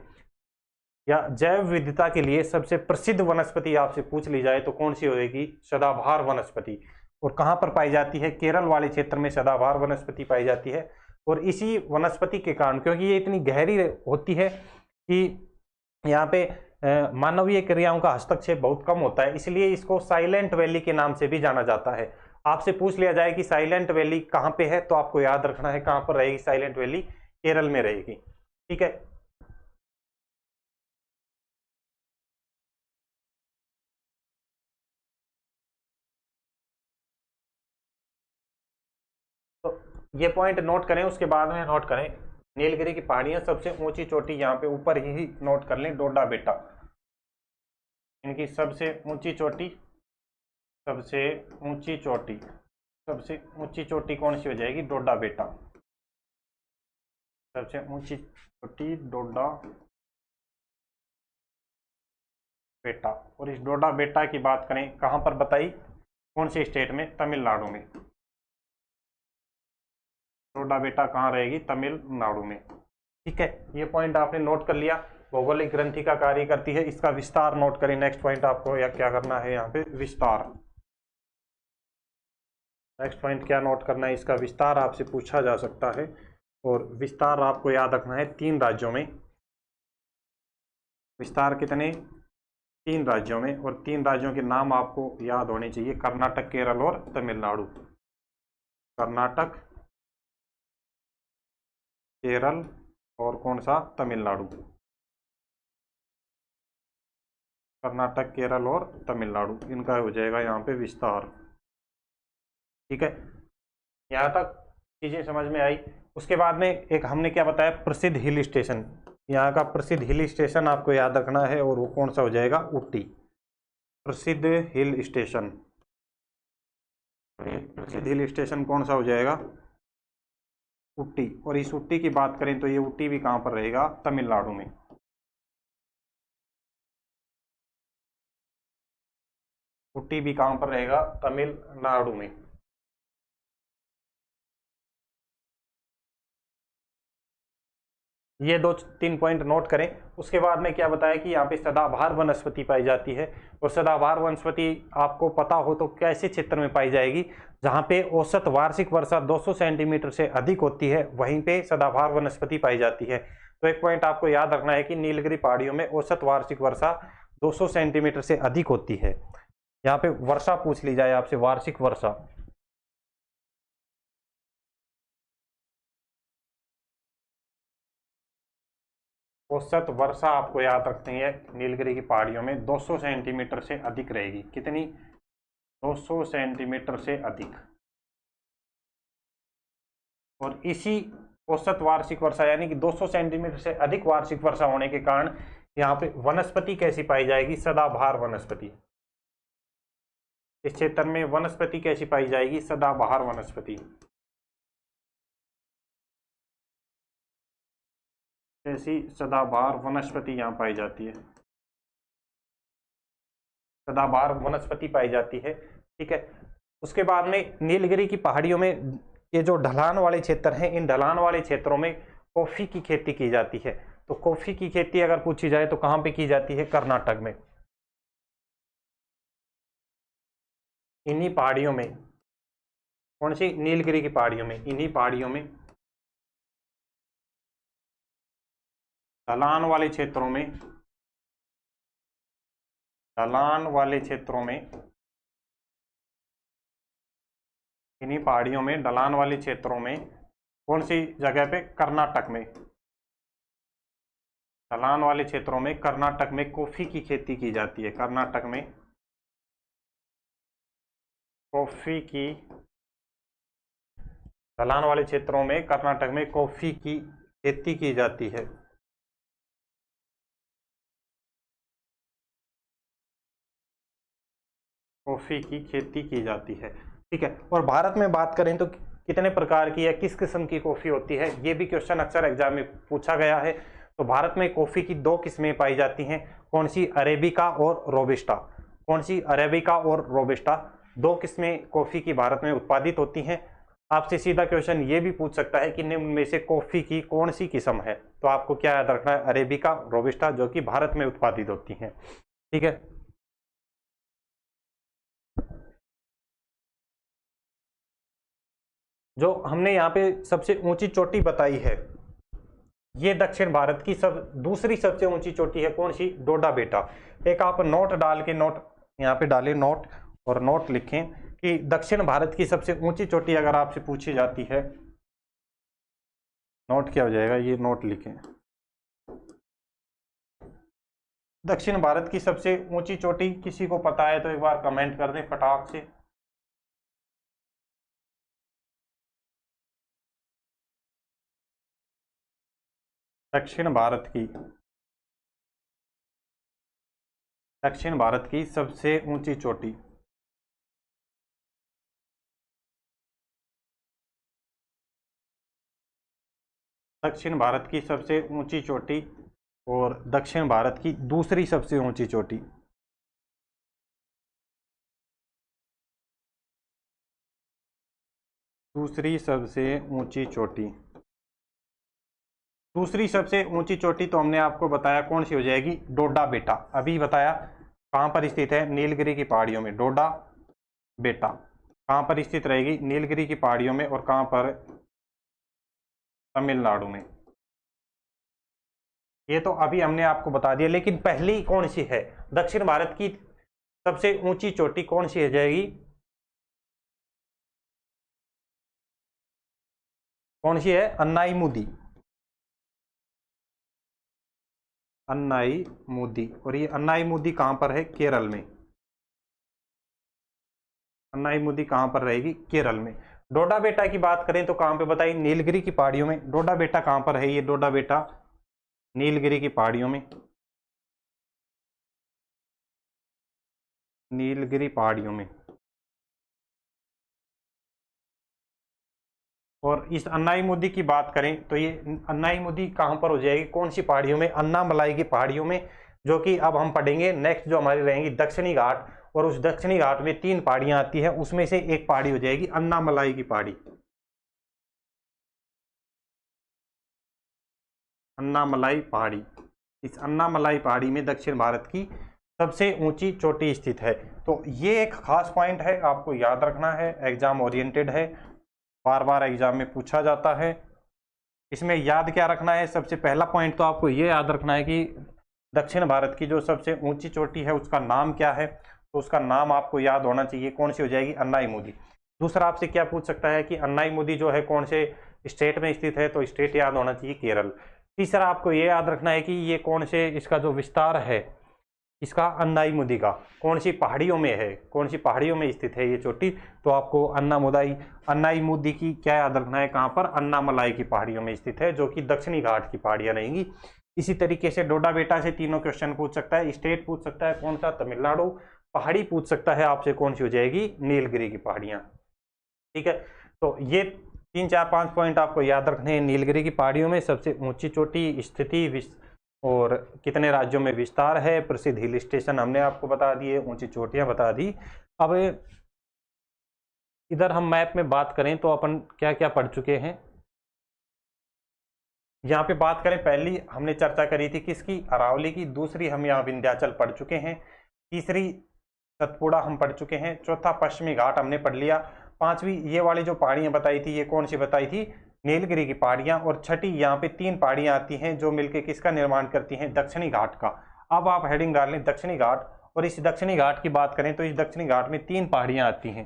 या जैव विविधता के लिए सबसे प्रसिद्ध वनस्पति आपसे पूछ ली जाए तो कौन सी होगी? सदाबहार वनस्पति। और कहाँ पर पाई जाती है? केरल वाले क्षेत्र में सदाबहार वनस्पति पाई जाती है। और इसी वनस्पति के कारण, क्योंकि ये इतनी गहरी होती है कि यहाँ पे मानवीय क्रियाओं का हस्तक्षेप बहुत कम होता है, इसलिए इसको साइलेंट वैली के नाम से भी जाना जाता है। आपसे पूछ लिया जाए कि साइलेंट वैली कहाँ पे है तो आपको याद रखना है कहाँ पर रहेगी साइलेंट वैली? केरल में रहेगी। ठीक है, तो ये पॉइंट नोट करें, उसके बाद में नोट करें नीलगिरी की पहाड़ियां सबसे ऊंची चोटी यहाँ पे ऊपर ही नोट कर लें, डोडा बेटा। इनकी सबसे ऊंची चोटी, सबसे ऊंची चोटी, सबसे ऊंची चोटी कौन सी हो जाएगी? डोडा बेटा। सबसे ऊंची चोटी डोडा बेटा। और इस डोडा बेटा की बात करें कहां पर बताई? कौन से स्टेट में? तमिलनाडु में। डोडा बेटा कहाँ रहेगी? तमिलनाडु में। ठीक है, ये पॉइंट आपने नोट कर लिया। भौगोलिक ग्रंथि का कार्य करती है, इसका विस्तार नोट करें। नेक्स्ट पॉइंट आपको या क्या करना है यहाँ पे? विस्तार। नेक्स्ट पॉइंट क्या नोट करना है? इसका विस्तार आपसे पूछा जा सकता है। और विस्तार आपको याद रखना है 3 राज्यों में। विस्तार कितने? 3 राज्यों में। और 3 राज्यों के नाम आपको याद होने चाहिए, कर्नाटक, केरल और तमिलनाडु। कर्नाटक, केरल और कौन सा? तमिलनाडु। कर्नाटक, केरल और तमिलनाडु, इनका हो जाएगा यहाँ पे विस्तार। ठीक है, यहाँ तक चीजें समझ में आई। उसके बाद में एक हमने क्या बताया? प्रसिद्ध हिल स्टेशन। यहाँ का प्रसिद्ध हिल स्टेशन आपको याद रखना है और वो कौन सा हो जाएगा? ऊटी। प्रसिद्ध हिल स्टेशन, प्रसिद्ध हिल स्टेशन कौन सा हो जाएगा? ऊटी। और इस ऊटी की बात करें तो ये ऊटी भी कहाँ पर रहेगा? तमिलनाडु में। ऊटी भी कहाँ पर रहेगा? तमिलनाडु में। ये 2-3 पॉइंट नोट करें। उसके बाद में क्या बताया कि यहाँ पे सदाबहार वनस्पति पाई जाती है। और सदाबहार वनस्पति आपको पता हो तो कैसे क्षेत्र में पाई जाएगी? जहाँ पे औसत वार्षिक वर्षा 200 सेंटीमीटर से अधिक होती है, वहीं पे सदाबहार वनस्पति पाई जाती है। तो एक पॉइंट आपको याद रखना है कि नीलगिरी पहाड़ियों में औसत वार्षिक वर्षा 200 सेंटीमीटर से अधिक होती है। यहाँ पे वर्षा पूछ ली जाए आपसे, वार्षिक वर्षा, औसत वर्षा आपको याद रखनी है नीलगिरी की पहाड़ियों में 200 सेंटीमीटर से अधिक रहेगी। कितनी? 200 सेंटीमीटर से अधिक। और इसी औसत वार्षिक वर्षा यानी कि 200 सेंटीमीटर से अधिक वार्षिक वर्षा होने के कारण यहाँ पे वनस्पति कैसी पाई जाएगी? सदाबहार वनस्पति। इस क्षेत्र में वनस्पति कैसी पाई जाएगी? सदाबहार वनस्पति। ऐसी सदाबहार वनस्पति यहाँ पाई जाती है, सदाबहार वनस्पति पाई जाती है। ठीक है, उसके बाद में नीलगिरी की पहाड़ियों में ये जो ढलान वाले क्षेत्र हैं, इन ढलान वाले क्षेत्रों में कॉफी की खेती की जाती है। तो कॉफी की खेती अगर पूछी जाए तो कहाँ पे की जाती है? कर्नाटक में। इन्हीं पहाड़ियों में, कौन सी? नीलगिरी की पहाड़ियों में, इन्हीं पहाड़ियों में ढलान वाले क्षेत्रों में ढलान वाले क्षेत्रों में, इन्हीं पहाड़ियों में ढलान वाले क्षेत्रों में, कौन सी जगह पे? कर्नाटक में। ढलान वाले क्षेत्रों में कर्नाटक में कॉफी की खेती की जाती है। कर्नाटक में कॉफी की, ढलान वाले क्षेत्रों में कर्नाटक में कॉफी की खेती की जाती है। कॉफी की खेती की जाती है, ठीक है। और भारत में बात करें तो कितने प्रकार की या किस किस्म की कॉफी होती है, ये भी क्वेश्चन अक्सर एग्जाम में पूछा गया है। तो भारत में कॉफी की दो किस्में पाई जाती हैं। कौन सी? अरेबिका और रोबिस्टा। कौन सी? अरेबिका और रोबिस्टा, दो किस्में कॉफी की भारत में उत्पादित होती हैं। आपसे सीधा क्वेश्चन ये भी पूछ सकता है कि निम्न में से कॉफी की कौन सी किस्म है, तो आपको क्या याद रखना है? अरेबिका, रोबिस्टा, जो कि भारत में उत्पादित होती हैं, ठीक है। जो हमने यहाँ पे सबसे ऊंची चोटी बताई है, ये दक्षिण भारत की दूसरी सबसे ऊंची चोटी है। कौन सी? डोडा बेटा। एक आप नोट डाल के, नोट यहाँ पे डालें नोट, और नोट लिखें कि दक्षिण भारत की सबसे ऊंची चोटी अगर आपसे पूछी जाती है, नोट क्या हो जाएगा? ये नोट लिखें। दक्षिण भारत की सबसे ऊंची चोटी किसी को पता है तो एक बार कमेंट कर दें फटाक से। दक्षिण भारत की, दक्षिण भारत की सबसे ऊंची चोटी, दक्षिण भारत की सबसे ऊंची चोटी और दक्षिण भारत की दूसरी सबसे ऊंची चोटी। दूसरी सबसे ऊंची चोटी, दूसरी सबसे ऊंची चोटी तो हमने आपको बताया कौन सी हो जाएगी? डोडा बेटा। अभी बताया कहां पर स्थित है? नीलगिरी की पहाड़ियों में। डोडा बेटा कहां पर स्थित रहेगी? नीलगिरी की पहाड़ियों में। और कहां पर? तमिलनाडु में। ये तो अभी हमने आपको बता दिया, लेकिन पहली कौन सी है? दक्षिण भारत की सबसे ऊंची चोटी कौन सी हो जाएगी? कौन सी है? अन्नाईमुदी। अन्नाईमुदी। और ये अन्नाईमुदी कहां पर है? केरल में। अन्नाईमुदी कहां पर रहेगी? केरल में। डोडा बेटा की बात करें तो कहां पे बताइए? नीलगिरी की पहाड़ियों में। डोडा बेटा कहां पर है? ये डोडा बेटा नीलगिरी की पहाड़ियों में। नीलगिरी पहाड़ियों में। और इस अन्नाईमुदी की बात करें तो ये अन्नाईमुदी कहां पर हो जाएगी? कौन सी पहाड़ियों में? अन्नामलाई की पहाड़ियों में, जो कि अब हम पढ़ेंगे नेक्स्ट जो हमारी रहेंगी दक्षिणी घाट। और उस दक्षिणी घाट में 3 पहाड़ियां आती हैं, उसमें से एक पहाड़ी हो जाएगी अन्नामलाई की पहाड़ी। अन्नामलाई पहाड़ी, इस अन्नामलाई पहाड़ी में दक्षिण भारत की सबसे ऊंची चोटी स्थित है। तो ये एक खास पॉइंट है, आपको याद रखना है, एग्जाम ओरिएंटेड है, बार बार एग्जाम में पूछा जाता है। इसमें याद क्या रखना है? सबसे पहला पॉइंट तो आपको ये याद रखना है कि दक्षिण भारत की जो सबसे ऊंची चोटी है उसका नाम क्या है। तो उसका नाम आपको याद होना चाहिए। कौन सी हो जाएगी? अन्नाईमुदी। दूसरा आपसे क्या पूछ सकता है कि अन्नाईमुदी जो है कौन से स्टेट में स्थित है, तो स्टेट याद होना चाहिए केरल। तीसरा आपको ये याद रखना है कि ये कौन से, इसका जो विस्तार है इसका अन्नाईमुदी का कौन सी पहाड़ियों में है, कौन सी पहाड़ियों में स्थित है ये चोटी। तो आपको अन्नाईमुदी की क्या याद रखना है? कहां पर? अन्नामलाई की पहाड़ियों में स्थित है, जो कि दक्षिणी घाट की पहाड़ियां रहेंगी। इसी तरीके से डोडा बेटा से तीनों क्वेश्चन पूछ सकता है। स्टेट पूछ सकता है कौन सा? तमिलनाडु। पहाड़ी पूछ सकता है आपसे कौन सी हो जाएगी? नीलगिरी की पहाड़ियां, ठीक है। तो ये 3 4 5 पॉइंट आपको याद रखने हैं। नीलगिरी की पहाड़ियों में सबसे ऊंची चोटी, स्थिति और कितने राज्यों में विस्तार है, प्रसिद्ध हिल स्टेशन हमने आपको बता दिए, ऊंची चोटियां बता दी। अब इधर हम मैप में बात करें तो अपन क्या क्या पढ़ चुके हैं। यहाँ पे बात करें, पहली हमने चर्चा करी थी किसकी? अरावली की। दूसरी हम यहाँ विंध्याचल पढ़ चुके हैं। तीसरी सतपुड़ा हम पढ़ चुके हैं। चौथा पश्चिमी घाट हमने पढ़ लिया। पांचवी ये वाली जो पहाड़ियां बताई थी, ये कौन सी बताई थी? नीलगिरी की पहाड़ियां। और छठी यहाँ पे 3 पहाड़ियां आती हैं जो मिलकर किसका निर्माण करती हैं? दक्षिणी घाट का। अब आप हेडिंग डाल लें दक्षिणी घाट और इस दक्षिणी घाट की बात करें तो इस दक्षिणी घाट में 3 पहाड़ियां आती हैं।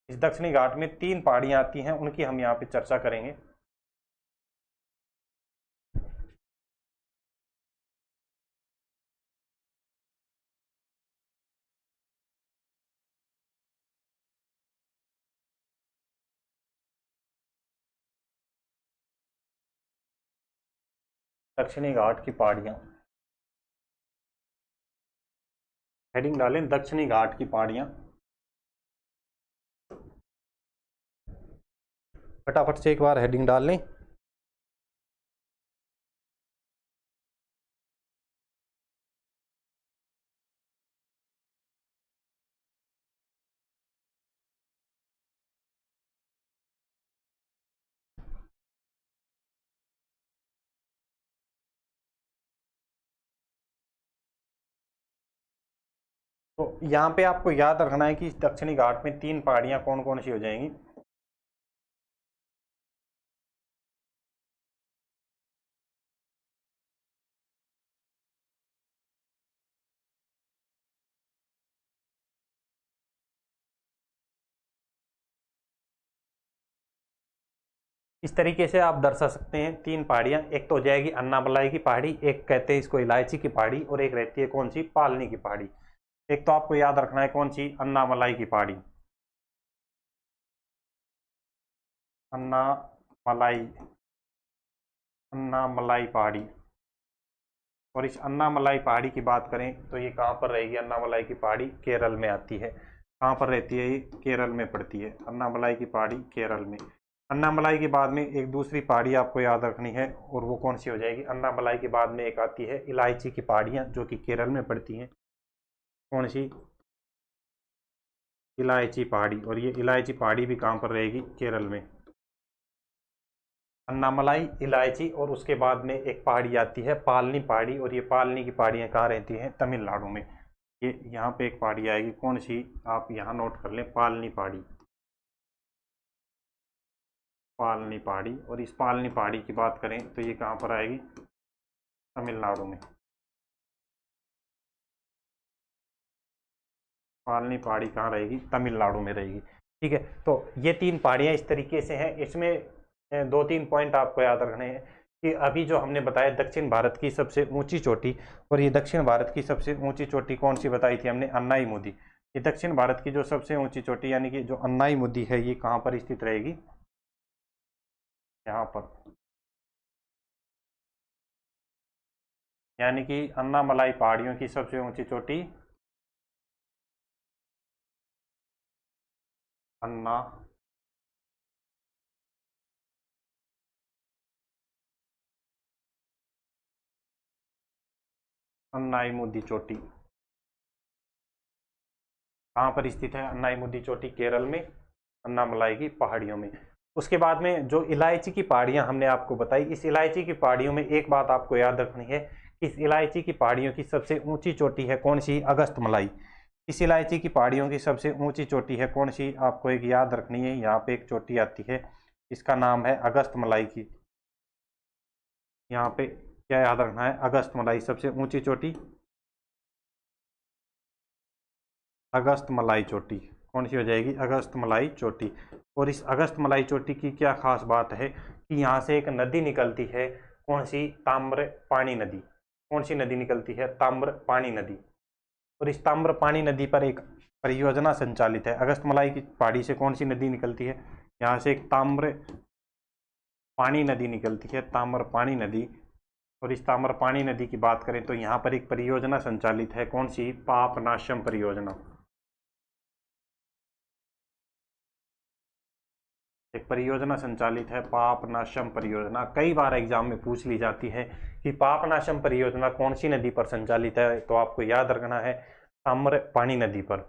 इस दक्षिणी घाट में 3 पहाड़ियां आती हैं, उनकी हम यहाँ पे चर्चा करेंगे। दक्षिणी घाट की पहाड़ियां, हेडिंग डालें दक्षिणी घाट की पहाड़ियां। फटाफट से एक बार हेडिंग डाल लें। तो यहाँ पे आपको याद रखना है कि इस दक्षिणी घाट में 3 पहाड़ियां कौन कौन सी हो जाएंगी। इस तरीके से आप दर्शा सकते हैं 3 पहाड़ियां। एक तो हो जाएगी अन्नामलाई की पहाड़ी, एक कहते हैं इसको इलायची की पहाड़ी, और एक रहती है कौन सी, पालनी की पहाड़ी। एक तो आपको याद रखना है कौन सी, अन्नामलाई की पहाड़ी, अन्नामलाई, अन्नामलाई पहाड़ी। और इस अन्नामलाई पहाड़ी की बात करें तो ये कहाँ पर रहेगी, अन्नामलाई की पहाड़ी केरल में आती है। कहाँ पर रहती है ये, केरल में पड़ती है अन्नामलाई की पहाड़ी, केरल में। अन्नामलाई के बाद में एक दूसरी पहाड़ी आपको याद रखनी है, और वो कौन सी हो जाएगी, अन्नामलाई के बाद में एक आती है इलायची की पहाड़ियाँ, जो कि केरल में पड़ती हैं। कौन सी, इलायची पहाड़ी। और ये इलायची पहाड़ी भी कहाँ पर रहेगी, केरल में। अन्नामलाई, इलायची, और उसके बाद में एक पहाड़ी आती है पालनी पहाड़ी, और ये पालनी की पहाड़ियाँ कहाँ रहती हैं, तमिलनाडु में। ये यहाँ पे एक पहाड़ी आएगी, कौन सी, आप यहाँ नोट कर लें, पालनी पहाड़ी, पालनी पहाड़ी। और इस पालनी पहाड़ी की बात करें तो ये कहाँ पर आएगी, तमिलनाडु में। पालनी पहाड़ी कहाँ रहेगी, तमिलनाडु में रहेगी। ठीक है, तो ये 3 पहाड़ियाँ इस तरीके से हैं। इसमें 2-3 पॉइंट आपको याद रखने हैं कि अभी जो हमने बताया दक्षिण भारत की सबसे ऊंची चोटी, और ये दक्षिण भारत की सबसे ऊंची चोटी कौन सी बताई थी हमने, अन्नाईमुदी। ये दक्षिण भारत की जो सबसे ऊंची चोटी यानी कि जो अन्नाईमुदी है, ये कहाँ पर स्थित रहेगी, यहाँ पर। यानी कि अन्नामलाई पहाड़ियों की सबसे ऊंची चोटी अन्ना अन्नाईमुदी चोटी कहाँ पर स्थित है, अन्नाईमुदी चोटी केरल में, अन्नामलाई की पहाड़ियों में। उसके बाद में जो इलायची की पहाड़ियाँ हमने आपको बताई, इस इलायची की पहाड़ियों में एक बात आपको याद रखनी है कि इस इलायची की पहाड़ियों की सबसे ऊंची चोटी है कौन सी, अगस्तमलाई। इस इलायची की पहाड़ियों की सबसे ऊंची चोटी है कौन सी, आपको एक याद रखनी है, यहाँ पे एक चोटी आती है, इसका नाम है अगस्तमलाई की। यहाँ पे क्या याद रखना है, अगस्तमलाई सबसे ऊंची चोटी, अगस्तमलाई चोटी। कौन सी हो जाएगी, अगस्तमलाई चोटी। और इस अगस्तमलाई चोटी की क्या खास बात है कि यहाँ से एक नदी निकलती है, कौन सी, ताम्रपाणी नदी। कौन सी नदी निकलती है, ताम्रपाणी नदी। और इस ताम्रपाणी नदी पर एक परियोजना संचालित है। अगस्तमलाई की पहाड़ी से कौन सी नदी निकलती है, यहाँ से एक ताम्रपाणी नदी निकलती है, ताम्रपाणी नदी। और इस ताम्रपाणी नदी की बात करें तो यहाँ पर एक परियोजना संचालित है, कौन सी, पापनाशम परियोजना। एक परियोजना संचालित है, पापनाशम परियोजना। कई बार एग्जाम में पूछ ली जाती है कि पापनाशम परियोजना कौन सी नदी पर संचालित है, तो आपको याद रखना है ताम्रपाणी नदी पर।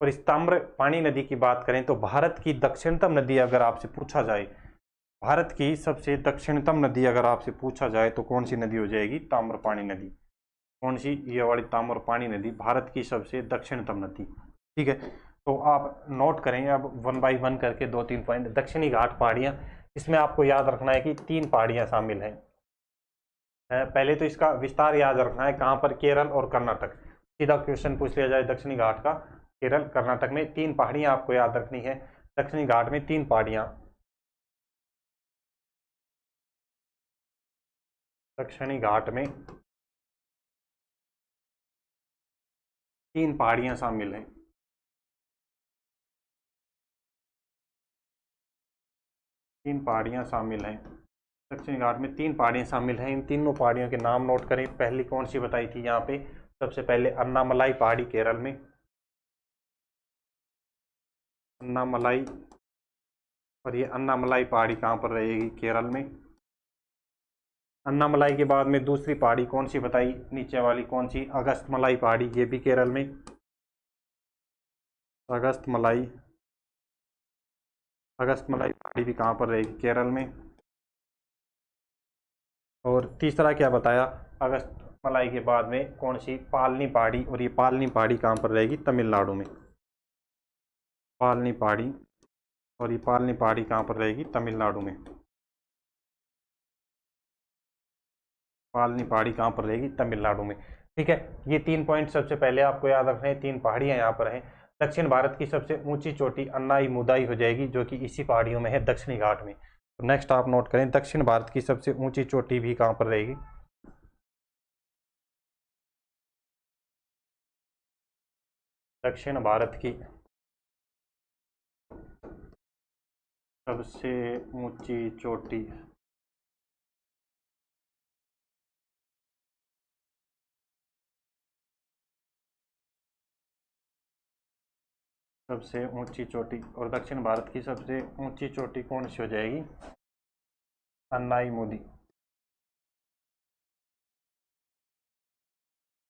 और इस ताम्रपाणी नदी की बात करें तो भारत की दक्षिणतम नदी अगर आपसे पूछा जाए, भारत की सबसे दक्षिणतम नदी अगर आपसे पूछा जाए तो कौन सी नदी हो जाएगी, ताम्रपाणी नदी। कौन सी, ये वाली ताम्रपाणी नदी भारत की सबसे दक्षिणतम नदी। ठीक है, तो आप नोट करें अब 1 बाय 1 करके 2-3 पॉइंट। दक्षिणी घाट पहाड़ियाँ, इसमें आपको याद रखना है कि 3 पहाड़ियाँ शामिल हैं। पहले तो इसका विस्तार याद रखना है, कहाँ पर, केरल और कर्नाटक। सीधा क्वेश्चन पूछ लिया जाए दक्षिणी घाट का, केरल कर्नाटक में 3 पहाड़ियां आपको याद रखनी है। दक्षिणी घाट में 3 पहाड़ियां, दक्षिणी घाट में 3 पहाड़ियां शामिल हैं। तीन पहाड़ियां शामिल हैं, दक्षिणी घाट में 3 पहाड़ियां शामिल हैं। इन तीनों पहाड़ियों के नाम नोट करें। पहली कौन सी बताई थी यहाँ पे? सबसे पहले अन्नामलाई पहाड़ी केरल में, अन्नामलाई। और ये अन्नामलाई पहाड़ी कहाँ पर रहेगी? केरल में। अन्नामलाई के बाद में दूसरी पहाड़ी कौन सी बताई? नीचे वाली कौन सी? अगस्तमलाई पहाड़ी, ये भी केरल में, अगस्तमलाई। अगस्तमलाई पहाड़ी भी कहाँ पर रहेगी? केरल में। और तीसरा क्या बताया? अगस्तमलाई के बाद में कौन सी? पालनी पहाड़ी। और ये पालनी पहाड़ी कहाँ पर रहेगी? तमिलनाडु में, पालनी पहाड़ी। और ये पालनी पहाड़ी कहाँ पर रहेगी? तमिलनाडु में। पालनी पहाड़ी कहाँ पर रहेगी? तमिलनाडु में। ठीक है, ये 3 पॉइंट सबसे पहले आपको याद रखने हैं। 3 पहाड़ियाँ यहाँ पर हैं। दक्षिण भारत की सबसे ऊंची चोटी अन्नाई मुदाई हो जाएगी, जो कि इसी पहाड़ियों में है, दक्षिणी घाट में। तो नेक्स्ट आप नोट करें, दक्षिण भारत की सबसे ऊंची चोटी भी कहाँ पर रहेगी? दक्षिण भारत की सबसे ऊंची चोटी सबसे ऊंची चोटी और दक्षिण भारत की सबसे ऊंची चोटी कौन सी हो जाएगी? अन्नाई मुदी।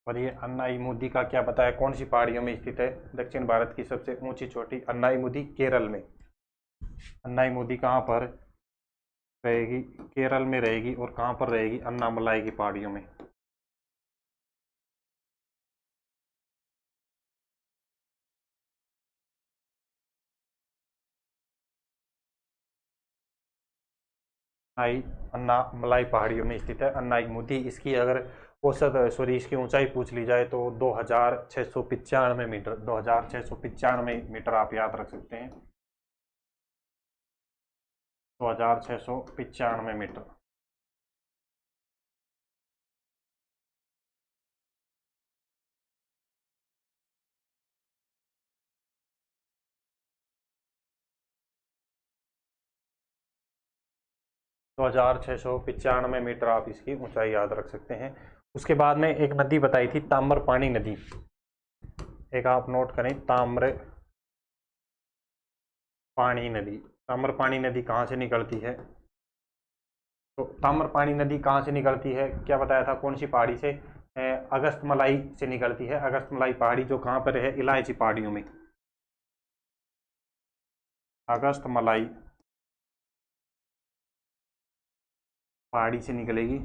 और ये अन्नाई मुदी का क्या बताया? कौन सी पहाड़ियों में स्थित है? दक्षिण भारत की सबसे ऊंची चोटी अन्नाई मुदी केरल में। अन्नाई मुदी कहाँ पर रहेगी? केरल में रहेगी। और कहाँ पर रहेगी? अन्नामलाई की पहाड़ियों में। अन्नामलाई पहाड़ियों में स्थित है अन्नाई मुदी। इसकी अगर औसत सॉरी इसकी ऊंचाई पूछ ली जाए तो 2695 मीटर, 2695 मीटर आप याद रख सकते हैं, 2695 मीटर। दो हजार 695 मीटर आप इसकी ऊंचाई याद रख सकते हैं। उसके बाद में एक नदी बताई थी, ताम्रपाणी नदी। एक आप नोट करें, ताम्रपाणी नदी। ताम्रपाणी नदी कहाँ से निकलती है? तो ताम्रपाणी नदी कहाँ से निकलती है? क्या बताया था? कौन सी पहाड़ी से? अगस्तमलाई से निकलती है। अगस्तमलाई पहाड़ी जो कहाँ पर है? इलायची पहाड़ियों में। अगस्तमलाई पहाड़ी से निकलेगी।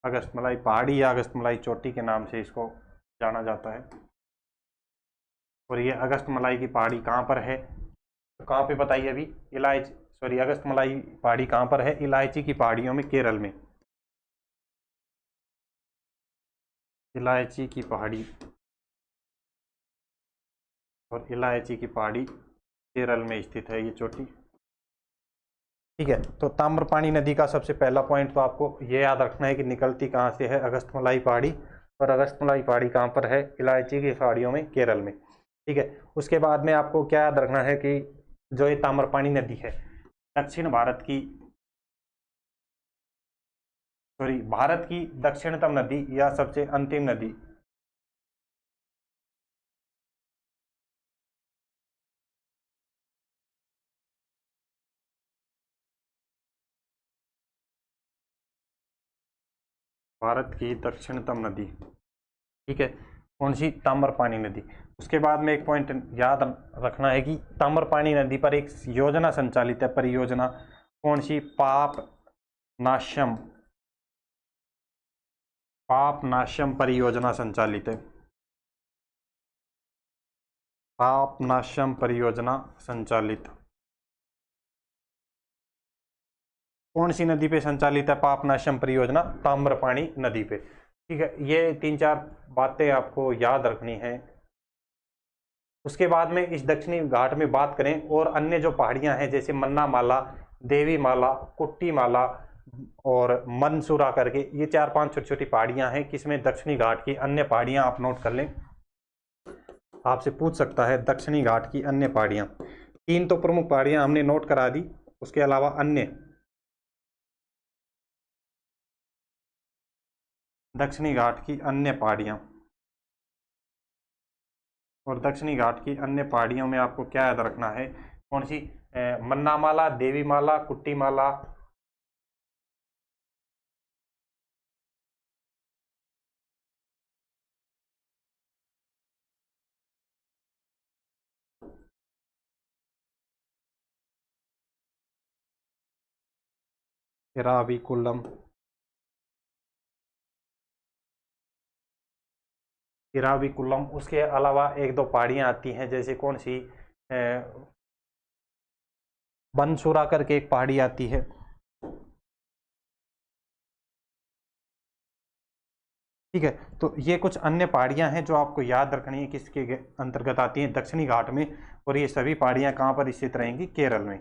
अगस्तमलाई पहाड़ी या अगस्तमलाई चोटी के नाम से इसको जाना जाता है। और ये अगस्तमलाई की पहाड़ी कहाँ पर है? तो कहाँ पे बताइए अभी? इलायची सॉरी अगस्तमलाई पहाड़ी कहाँ पर है? इलायची की पहाड़ियों में, केरल में। इलायची की पहाड़ी और इलायची की पहाड़ी केरल में स्थित है ये चोटी। ठीक है, तो ताम्रपाणी नदी का सबसे पहला पॉइंट तो आपको ये याद रखना है कि निकलती कहाँ से है? अगस्तमलाई पहाड़ी। और अगस्तमलाई पहाड़ी कहाँ पर है? इलायची की पहाड़ियों में, केरल में। ठीक है, उसके बाद में आपको क्या याद रखना है कि जो ये ताम्रपाणी नदी है दक्षिण भारत की सॉरी भारत की दक्षिणतम नदी या सबसे अंतिम नदी। भारत की दक्षिणतम नदी। ठीक है, कौन सी? ताम्रपाणी नदी। उसके बाद में एक पॉइंट याद रखना है कि ताम्रपाणी नदी पर एक योजना संचालित है, परियोजना। कौन सी? पापनाशम, पापनाशम परियोजना संचालित है। पापनाशम परियोजना संचालित। कौन सी नदी पे संचालित है पापनाशम परियोजना? ताम्रपाणी नदी पे। ठीक है, ये 3-4 बातें आपको याद रखनी है। उसके बाद में इस दक्षिणी घाट में बात करें और अन्य जो पहाड़ियां हैं जैसे मन्ना माला, देवी माला, कुट्टी माला और मंसूरा करके, ये 4-5 छोटी छोटी पहाड़ियां हैं। किसमें? दक्षिणी घाट की अन्य पहाड़ियां आप नोट कर लें, आपसे पूछ सकता है दक्षिणी घाट की अन्य पहाड़ियां। 3 तो प्रमुख पहाड़ियां हमने नोट करा दी, उसके अलावा अन्य दक्षिणी घाट की अन्य पहाड़ियां। और दक्षिणी घाट की अन्य पहाड़ियों में आपको क्या याद रखना है? कौन सी? मन्ना माला, देवी माला, कुट्टी माला, इराविकुलम, इराविकुलम। उसके अलावा 1-2 पहाड़ियां आती हैं जैसे कौन सी? बनसूरा करके एक पहाड़ी आती है। ठीक है, तो ये कुछ अन्य पहाड़ियां हैं जो आपको याद रखनी है, किसके अंतर्गत आती हैं? दक्षिणी घाट में। और ये सभी पहाड़ियां कहाँ पर स्थित रहेंगी? केरल में।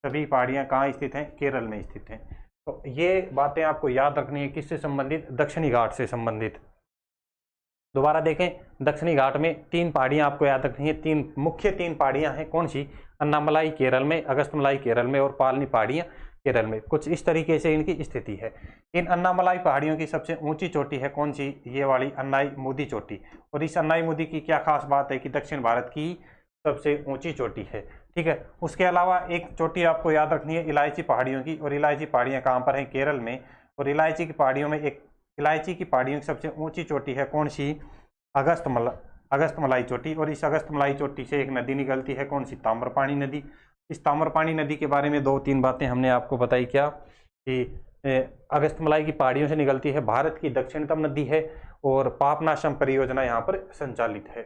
सभी पहाड़ियां कहाँ स्थित हैं? केरल में स्थित हैं। तो ये बातें आपको याद रखनी है, किससे संबंधित? दक्षिणी घाट से संबंधित। दोबारा देखें, दक्षिणी घाट में 3 पहाड़ियां आपको याद रखनी है। 3 मुख्य 3 पहाड़ियां हैं, कौन सी? अन्नामलाई केरल में, अगस्तमलाई केरल में और पालनी पहाड़ियां केरल में। कुछ इस तरीके से इनकी स्थिति है। इन अन्नामलाई पहाड़ियों की सबसे ऊंची चोटी है कौन सी? ये वाली अन्नाई मुदी चोटी। और इस अन्नाई मुदी की क्या खास बात है कि दक्षिण भारत की सबसे ऊंची चोटी है। ठीक है, उसके अलावा एक चोटी आपको याद रखनी है इलायची पहाड़ियों की। और इलायची पहाड़ियां कहाँ पर हैं? केरल में। और इलायची की पहाड़ियों में एक, इलायची की पहाड़ियों की सबसे ऊंची चोटी है कौन सी? अगस्तमलाई चोटी। और इस अगस्तमलाई चोटी से एक नदी निकलती है, कौन सी? ताम्रपाणी नदी। इस ताम्रपाणी नदी के बारे में 2-3 बातें हमने आपको बताई, क्या कि अगस्तमलाई की पहाड़ियों से निकलती है, भारत की दक्षिणतम नदी है और पापनाशम परियोजना यहाँ पर संचालित है।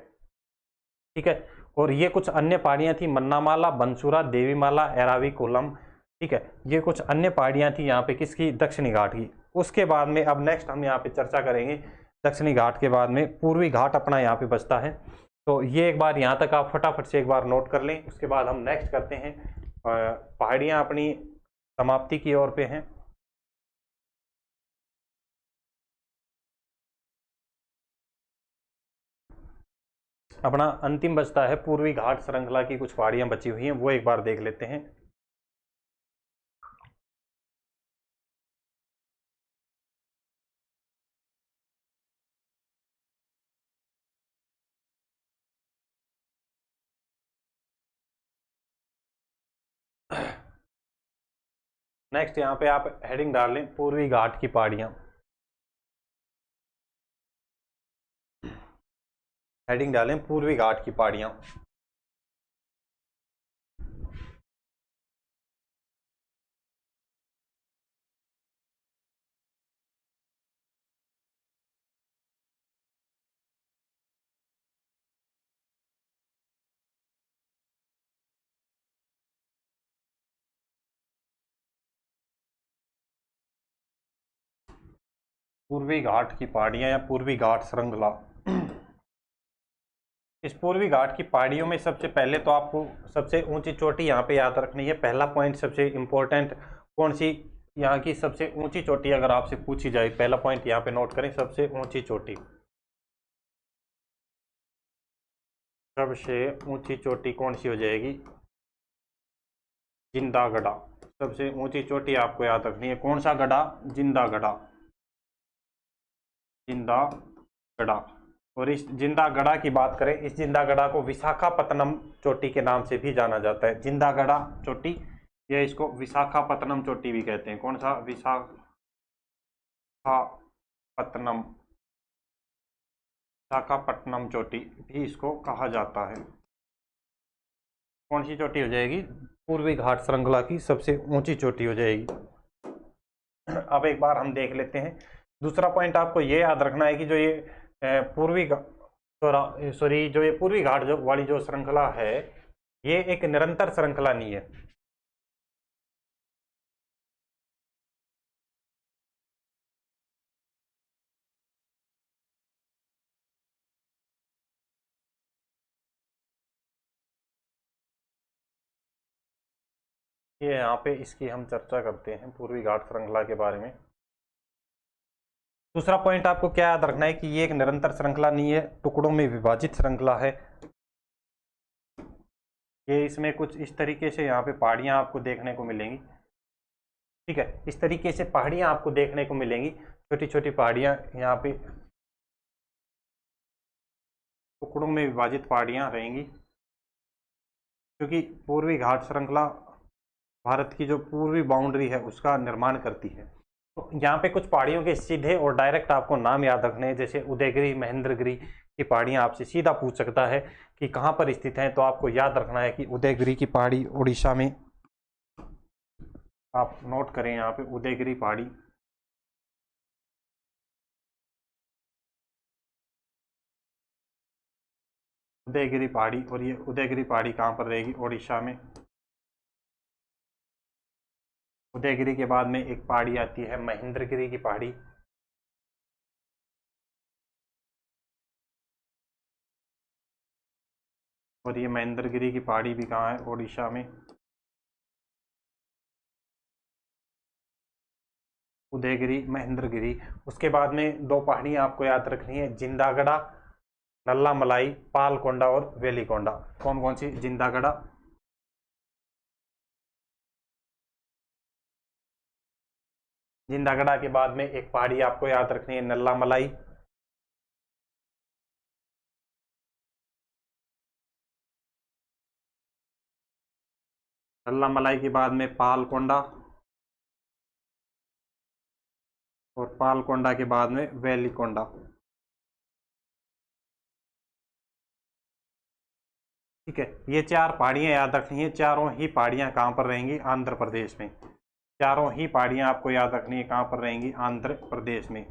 ठीक है, और ये कुछ अन्य पहाड़ियां थी, मन्नामाला, बंसूरा, देवीमाला, एराविकुलम। ठीक है, ये कुछ अन्य पहाड़ियां थी यहाँ पे किसकी? दक्षिणी घाट की। उसके बाद में अब नेक्स्ट हम यहाँ पे चर्चा करेंगे दक्षिणी घाट के बाद में पूर्वी घाट अपना यहाँ पे बचता है। तो ये एक बार यहाँ तक आप फटाफट से एक बार नोट कर लें। उसके बाद हम नेक्स्ट करते हैं, पहाड़ियाँ अपनी समाप्ति की ओर पे हैं। अपना अंतिम बचता है पूर्वी घाट श्रृंखला की कुछ पहाड़ियां बची हुई हैं, वो एक बार देख लेते हैं। नेक्स्ट यहाँ पे आप हेडिंग डाल लें पूर्वी घाट की पहाड़ियां। हेडिंग डालें पूर्वी घाट की पहाड़ियां। पूर्वी घाट की पहाड़ियां या पूर्वी घाट श्रृंखला। इस पूर्वी घाट की पहाड़ियों में सबसे पहले तो आपको सबसे ऊंची चोटी यहाँ पे याद रखनी है। पहला पॉइंट सबसे इंपॉर्टेंट, कौन सी? यहाँ की सबसे ऊंची चोटी अगर आपसे पूछी जाए, पहला पॉइंट यहाँ पे नोट करें, सबसे ऊंची चोटी। सबसे ऊंची चोटी कौन सी हो जाएगी? जिंदा गढ़ा। सबसे ऊंची चोटी आपको याद रखनी है, कौन सा गढ़ा? जिंदा गढ़ा। जिंदा गढ़ा। और इस जिंदा गढ़ा की बात करें, इस जिंदा गढ़ा को विशाखापत्तनम चोटी के नाम से भी जाना जाता है। जिंदा गढ़ा चोटी, या इसको विशाखापत्तनम चोटी भी कहते हैं। कौन सा? विशाखापत्तनम, विशाखापट्टनम चोटी भी इसको कहा जाता है। कौन सी चोटी हो जाएगी? पूर्वी घाट श्रृंखला की सबसे ऊंची चोटी हो जाएगी। अब एक बार हम देख लेते हैं। दूसरा पॉइंट आपको ये याद रखना है कि जो ये जो ये पूर्वी घाट जो वाली जो श्रृंखला है, ये एक निरंतर श्रृंखला नहीं है। ये यहाँ पे इसकी हम चर्चा करते हैं पूर्वी घाट श्रृंखला के बारे में। दूसरा पॉइंट आपको क्या याद रखना है कि ये एक निरंतर श्रृंखला नहीं है, टुकड़ों में विभाजित श्रृंखला है। ये इसमें कुछ इस तरीके से यहाँ पे पहाड़ियाँ आपको देखने को मिलेंगी। ठीक है, इस तरीके से पहाड़ियाँ आपको देखने को मिलेंगी, छोटी छोटी पहाड़ियाँ यहाँ पे टुकड़ों में विभाजित पहाड़ियाँ रहेंगी, क्योंकि पूर्वी घाट श्रृंखला भारत की जो पूर्वी बाउंड्री है उसका निर्माण करती है। तो यहाँ पे कुछ पहाड़ियों के सीधे और डायरेक्ट आपको नाम याद रखने हैं, जैसे उदयगिरी, महेंद्रगिरी की पहाड़ियाँ आपसे सीधा पूछ सकता है कि कहाँ पर स्थित हैं, तो आपको याद रखना है कि उदयगिरी की पहाड़ी उड़ीसा में, आप नोट करें यहाँ पे उदयगिरी पहाड़ी। उदयगिरी पहाड़ी, और ये उदयगिरी पहाड़ी कहाँ पर रहेगी? उड़ीसा में। उदयगिरी के बाद में एक पहाड़ी आती है महेंद्रगिरी की पहाड़ी। और ये महेंद्रगिरी की पहाड़ी भी कहाँ है? उड़ीसा में। उदयगिरी, महेंद्रगिरी। उसके बाद में दो पहाड़ियाँ आपको याद रखनी है, जिंदागढ़ा, नल्ला मलाई, पालकोंडा और वेलिकोंडा। कौन कौन सी? जिंदागढ़ा, जिंदागढ़ा के बाद में एक पहाड़ी आपको याद रखनी है नल्ला मलाई। नल्ला मलाई के बाद में पालकोंडा, और पालकोंडा के बाद में वेलिकोंडा। ठीक है, ये चार पहाड़ियां याद रखनी है। चारों ही पहाड़ियां कहाँ पर रहेंगी? आंध्र प्रदेश में। चारों ही पहाड़ियां आपको याद रखनी है, कहाँ पर रहेंगी? आंध्र प्रदेश में।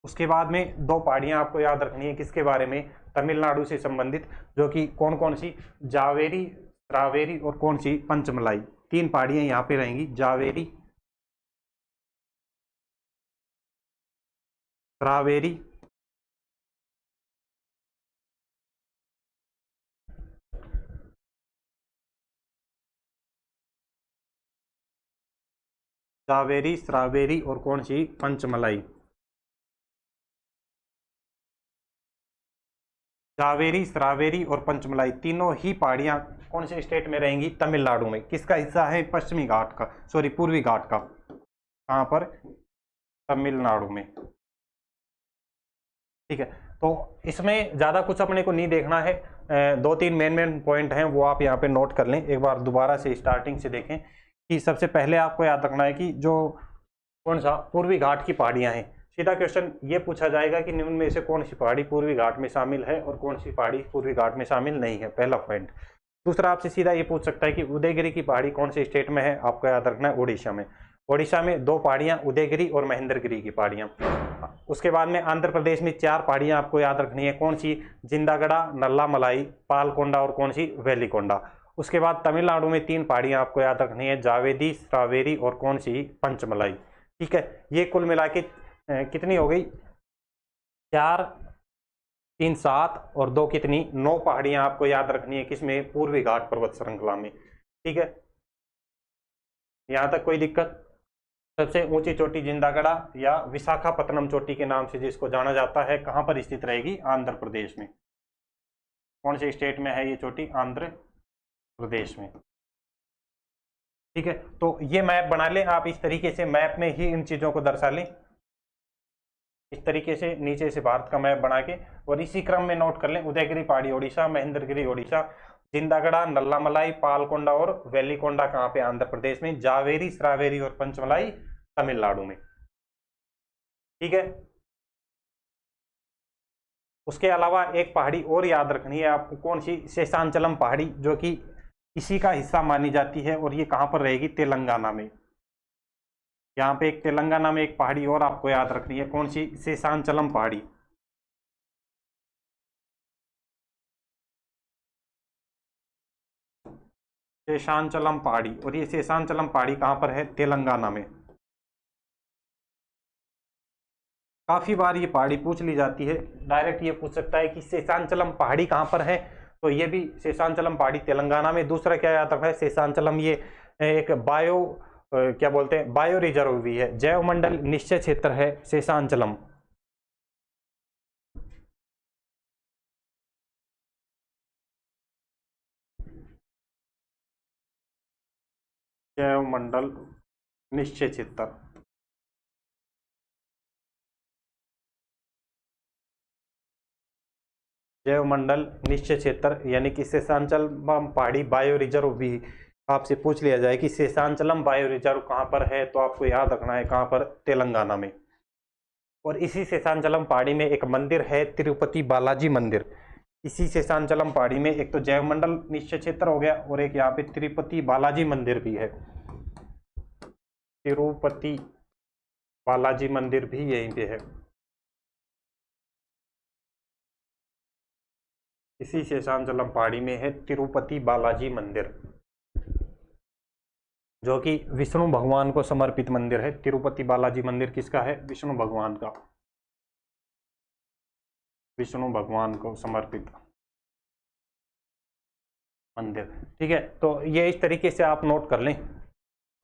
उसके बाद में दो पहाड़ियां आपको याद रखनी है, किसके बारे में? तमिलनाडु से संबंधित, जो कि कौन कौन सी? जावेरी, रावेरी और कौन सी? पंचमलाई। तीन पहाड़ियां यहाँ पे रहेंगी, जावेरी, रावेरी जावेरी, श्रावेरी और कौन सी? पंचमलाई। जावेरी, श्रावेरी और पंचमलाई तीनों ही पहाड़ियां कौन से स्टेट में रहेंगी? तमिलनाडु में। किसका हिस्सा है? पश्चिमी घाट का, सॉरी पूर्वी घाट का। कहाँ पर? तमिलनाडु में। ठीक है, तो इसमें ज़्यादा कुछ अपने को नहीं देखना है। दो तीन मेन पॉइंट हैं, वो आप यहाँ पे नोट कर लें। एक बार दोबारा से स्टार्टिंग से देखें कि सबसे पहले आपको याद रखना है कि जो कौन सा पूर्वी घाट की पहाड़ियाँ हैं। सीधा क्वेश्चन ये पूछा जाएगा कि निम्न में से कौन सी पहाड़ी पूर्वी घाट में शामिल है और कौन सी पहाड़ी पूर्वी घाट में शामिल नहीं है, पहला पॉइंट। दूसरा आपसे सीधा ये पूछ सकता है कि उदयगिरी की पहाड़ी कौन से स्टेट में है? आपको याद रखना है उड़ीसा में। उड़ीसा में दो पहाड़ियाँ, उदयगिरी और महेंद्रगिरी की पहाड़ियाँ। उसके बाद में आंध्र प्रदेश में चार पहाड़ियाँ आपको याद रखनी है, कौन सी? जिंदागढ़ा, नल्ला मलाई, पालकोंडा और कौन सी? वेलिकोंडा। उसके बाद तमिलनाडु में तीन पहाड़ियाँ आपको याद रखनी है, जावेदी, श्रावेरी और कौन सी? पंचमलाई। ठीक है, ये कुल मिला के कितनी हो गई? 4, 3, 7 और 2 कितनी? 9 पहाड़ियां आपको याद रखनी है, किसमें? पूर्वी घाट पर्वत श्रृंखला में। ठीक है, यहां तक कोई दिक्कत? सबसे ऊंची चोटी जिंदागढ़ा या विशाखापत्तनम चोटी के नाम से जिसको जाना जाता है, कहां पर स्थित रहेगी? आंध्र प्रदेश में। कौन से स्टेट में है ये चोटी? आंध्र प्रदेश में। ठीक है, तो ये मैप बना लें आप, इस तरीके से मैप में ही इन चीजों को दर्शा लें, इस तरीके से नीचे से भारत का मैप बना के, और इसी क्रम में नोट कर लें, उदयगिरी पहाड़ी उड़ीसा, महेंद्रगिरी उड़ीसा, जिंदागढ़ा, नल्लामलाई, पालकोंडा और वेलिकोंडा कहाँ पे? आंध्र प्रदेश में। जावेरी, श्रावेरी और पंचमलाई तमिलनाडु में। ठीक है, उसके अलावा एक पहाड़ी और याद रखनी है आपको, कौन सी? शेषांचलम पहाड़ी, जो कि इसी का हिस्सा मानी जाती है, और ये कहाँ पर रहेगी? तेलंगाना में। यहाँ पे एक तेलंगाना में एक पहाड़ी और आपको याद रखनी है, कौन सी? शेषांचलम पहाड़ी। शेषांचलम पहाड़ी, और ये शेषांचलम पहाड़ी कहाँ पर है? तेलंगाना में। काफ़ी बार ये पहाड़ी पूछ ली जाती है। डायरेक्ट ये पूछ सकता है कि शेषांचलम पहाड़ी कहाँ पर है, तो ये भी शेषांचलम पहाड़ी तेलंगाना में। दूसरा क्या याद रखना है, शेषांचलम ये एक क्या बोलते हैं, बायो रिजर्व भी है, जैव मंडल निश्चय क्षेत्र है शेषांचलम। जैव मंडल निश्चय क्षेत्र, जैव मंडल निश्चय क्षेत्र यानी कि शेषांचलम पहाड़ी बायो रिजर्व भी आपसे पूछ लिया जाए कि शेषांचलम बायो रिजर्व कहाँ पर है, तो आपको याद रखना है कहाँ पर, तेलंगाना में। और इसी शेषांचलम पहाड़ी में एक मंदिर है, तिरुपति बालाजी मंदिर। इसी शेषांचलम पहाड़ी में एक तो जैव मंडल निश्चय क्षेत्र हो गया और एक यहाँ पे तिरुपति बालाजी मंदिर भी है। तिरुपति बालाजी मंदिर भी यहीं पे है, इसी शेषांचलम पहाड़ी में है तिरुपति बालाजी मंदिर, जो कि विष्णु भगवान को समर्पित मंदिर है। तिरुपति बालाजी मंदिर किसका है, विष्णु भगवान का, विष्णु भगवान को समर्पित मंदिर। ठीक है, तो ये इस तरीके से आप नोट कर लें।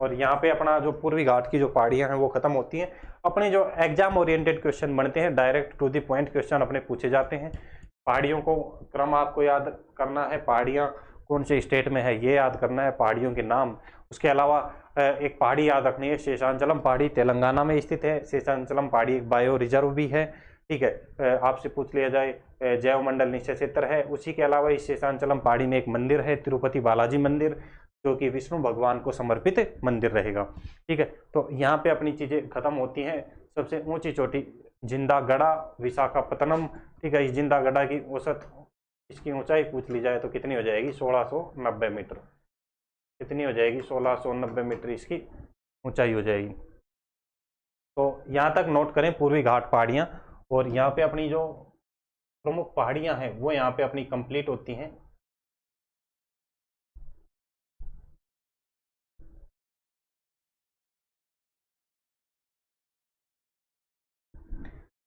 और यहाँ पे अपना जो पूर्वी घाट की जो पहाड़ियाँ हैं वो खत्म होती हैं। अपने जो एग्जाम ओरिएंटेड क्वेश्चन बनते हैं, direct to the point question अपने पूछे जाते हैं। पहाड़ियों को क्रम आपको याद करना है, पहाड़ियाँ कौन से स्टेट में है ये याद करना है, पहाड़ियों के नाम। उसके अलावा एक पहाड़ी याद रखनी है, शेषांचलम पहाड़ी तेलंगाना में स्थित है। शेषांचलम पहाड़ी एक बायो रिजर्व भी है। ठीक है, आपसे पूछ लिया जाए जैव मंडल निश्चय क्षेत्र है। उसी के अलावा इस शेषांचलम पहाड़ी में एक मंदिर है, तिरुपति बालाजी मंदिर, जो कि विष्णु भगवान को समर्पित मंदिर रहेगा। ठीक है, तो यहाँ पे अपनी चीजें खत्म होती हैं। सबसे ऊंची चोटी जिंदागढ़ा विशाखापत्तनम। ठीक है, इस जिंदागढ़ा की औसत इसकी ऊंचाई पूछ ली जाए तो कितनी हो जाएगी, 1690 मीटर। कितनी हो जाएगी, 1690 मीटर इसकी ऊंचाई हो जाएगी। तो यहाँ तक नोट करें पूर्वी घाट पहाड़ियाँ। और यहाँ पे अपनी जो प्रमुख पहाड़ियाँ हैं वो यहाँ पे अपनी कंप्लीट होती हैं।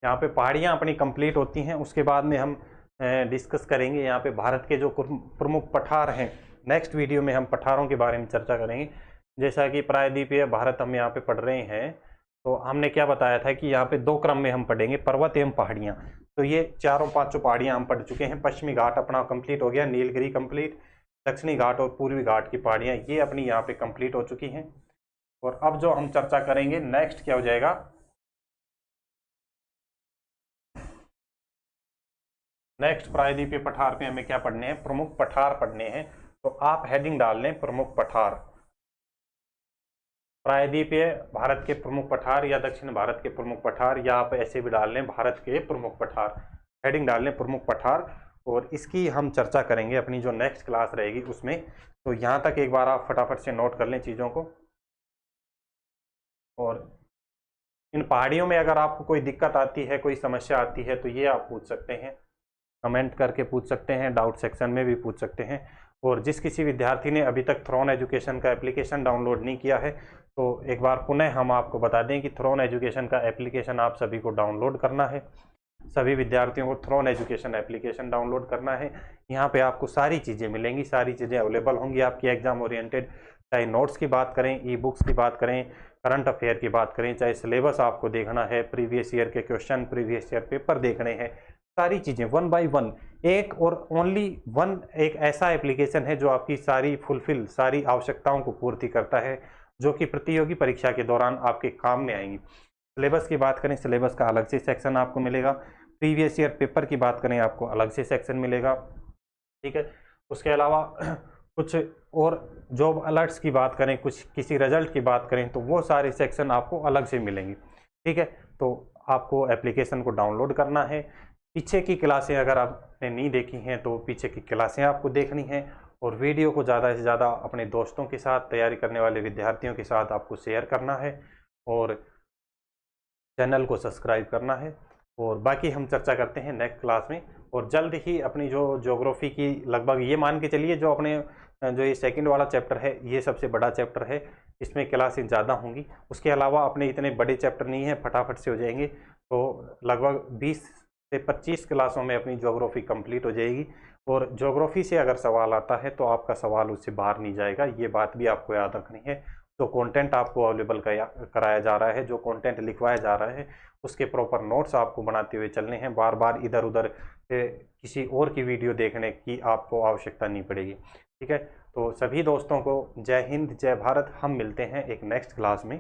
यहाँ पे पहाड़ियाँ अपनी कंप्लीट होती हैं। उसके बाद में हम डिस्कस करेंगे यहाँ पे भारत के जो प्रमुख पठार हैं। नेक्स्ट वीडियो में हम पठारों के बारे में चर्चा करेंगे। जैसा कि प्रायद्वीपीय भारत हम यहाँ पे पढ़ रहे हैं, तो हमने क्या बताया था कि यहाँ पे दो क्रम में हम पढ़ेंगे, पर्वत एवं पहाड़ियाँ। तो ये चारों पांचों पहाड़ियाँ हम पढ़ चुके हैं। पश्चिमी घाट अपना कंप्लीट हो गया, नीलगिरी कंप्लीट, दक्षिणी घाट और पूर्वी घाट की पहाड़ियाँ ये अपनी यहाँ पे कंप्लीट हो चुकी हैं। और अब जो हम चर्चा करेंगे नेक्स्ट क्या हो जाएगा, नेक्स्ट प्रायद्वीपीय पठार पे हमें क्या पढ़ने हैं, प्रमुख पठार पढ़ने हैं। तो आप हेडिंग डाल लें प्रमुख पठार, प्रायद्वीपीय भारत के प्रमुख पठार या दक्षिण भारत के प्रमुख पठार, या आप ऐसे भी डाल लें भारत के प्रमुख पठार। हेडिंग डाल लें प्रमुख पठार, और इसकी हम चर्चा करेंगे अपनी जो नेक्स्ट क्लास रहेगी उसमें। तो यहाँ तक एक बार आप फटाफट से नोट कर लें चीज़ों को। और इन पहाड़ियों में अगर आपको कोई दिक्कत आती है, कोई समस्या आती है, तो ये आप पूछ सकते हैं, कमेंट करके पूछ सकते हैं, डाउट सेक्शन में भी पूछ सकते हैं। और जिस किसी विद्यार्थी ने अभी तक थ्रोन एजुकेशन का एप्लीकेशन डाउनलोड नहीं किया है, तो एक बार पुनः हम आपको बता दें कि थ्रोन एजुकेशन का एप्लीकेशन आप सभी को डाउनलोड करना है। सभी विद्यार्थियों को थ्रोन एजुकेशन एप्लीकेशन डाउनलोड करना है। यहाँ पे आपको सारी चीज़ें मिलेंगी, सारी चीज़ें अवेलेबल होंगी आपकी एग्जाम ओरिएंटेड। चाहे नोट्स की बात करें, ई बुक्स की बात करें, करंट अफेयर की बात करें, चाहे सिलेबस आपको देखना है, प्रीवियस ईयर के क्वेश्चन, प्रीवियस ईयर पेपर देखने हैं, सारी चीज़ें वन बाय वन, एक और ओनली वन एक ऐसा एप्लीकेशन है जो आपकी सारी फुलफिल, सारी आवश्यकताओं को पूर्ति करता है, जो कि प्रतियोगी परीक्षा के दौरान आपके काम में आएंगी। सिलेबस की बात करें, सिलेबस का अलग से सेक्शन आपको मिलेगा। प्रीवियस ईयर पेपर की बात करें, आपको अलग से सेक्शन मिलेगा। ठीक है, उसके अलावा कुछ और जॉब अलर्ट्स की बात करें, कुछ किसी रिजल्ट की बात करें, तो वो सारे सेक्शन आपको अलग से मिलेंगे। ठीक है, तो आपको एप्लीकेशन को डाउनलोड करना है। पीछे की क्लासें अगर आपने नहीं देखी हैं तो पीछे की क्लासें आपको देखनी हैं, और वीडियो को ज़्यादा से ज़्यादा अपने दोस्तों के साथ, तैयारी करने वाले विद्यार्थियों के साथ आपको शेयर करना है, और चैनल को सब्सक्राइब करना है। और बाकी हम चर्चा करते हैं नेक्स्ट क्लास में। और जल्द ही अपनी जो ज्योग्राफी की, लगभग ये मान के चलिए जो अपने जो ये सेकंड वाला चैप्टर है ये सबसे बड़ा चैप्टर है, इसमें क्लासें ज़्यादा होंगी। उसके अलावा अपने इतने बड़े चैप्टर नहीं है, फटाफट से हो जाएंगे। तो लगभग 20 से 25 क्लासों में अपनी ज्योग्राफी कंप्लीट हो जाएगी। और ज्योग्राफी से अगर सवाल आता है तो आपका सवाल उससे बाहर नहीं जाएगा, ये बात भी आपको याद रखनी है। जो कंटेंट आपको अवेलेबल कराया जा रहा है, जो कंटेंट लिखवाया जा रहा है, उसके प्रॉपर नोट्स आपको बनाते हुए चलने हैं। बार बार इधर उधर किसी और की वीडियो देखने की आपको आवश्यकता नहीं पड़ेगी। ठीक है, तो सभी दोस्तों को जय हिंद, जय भारत। हम मिलते हैं एक नेक्स्ट क्लास में।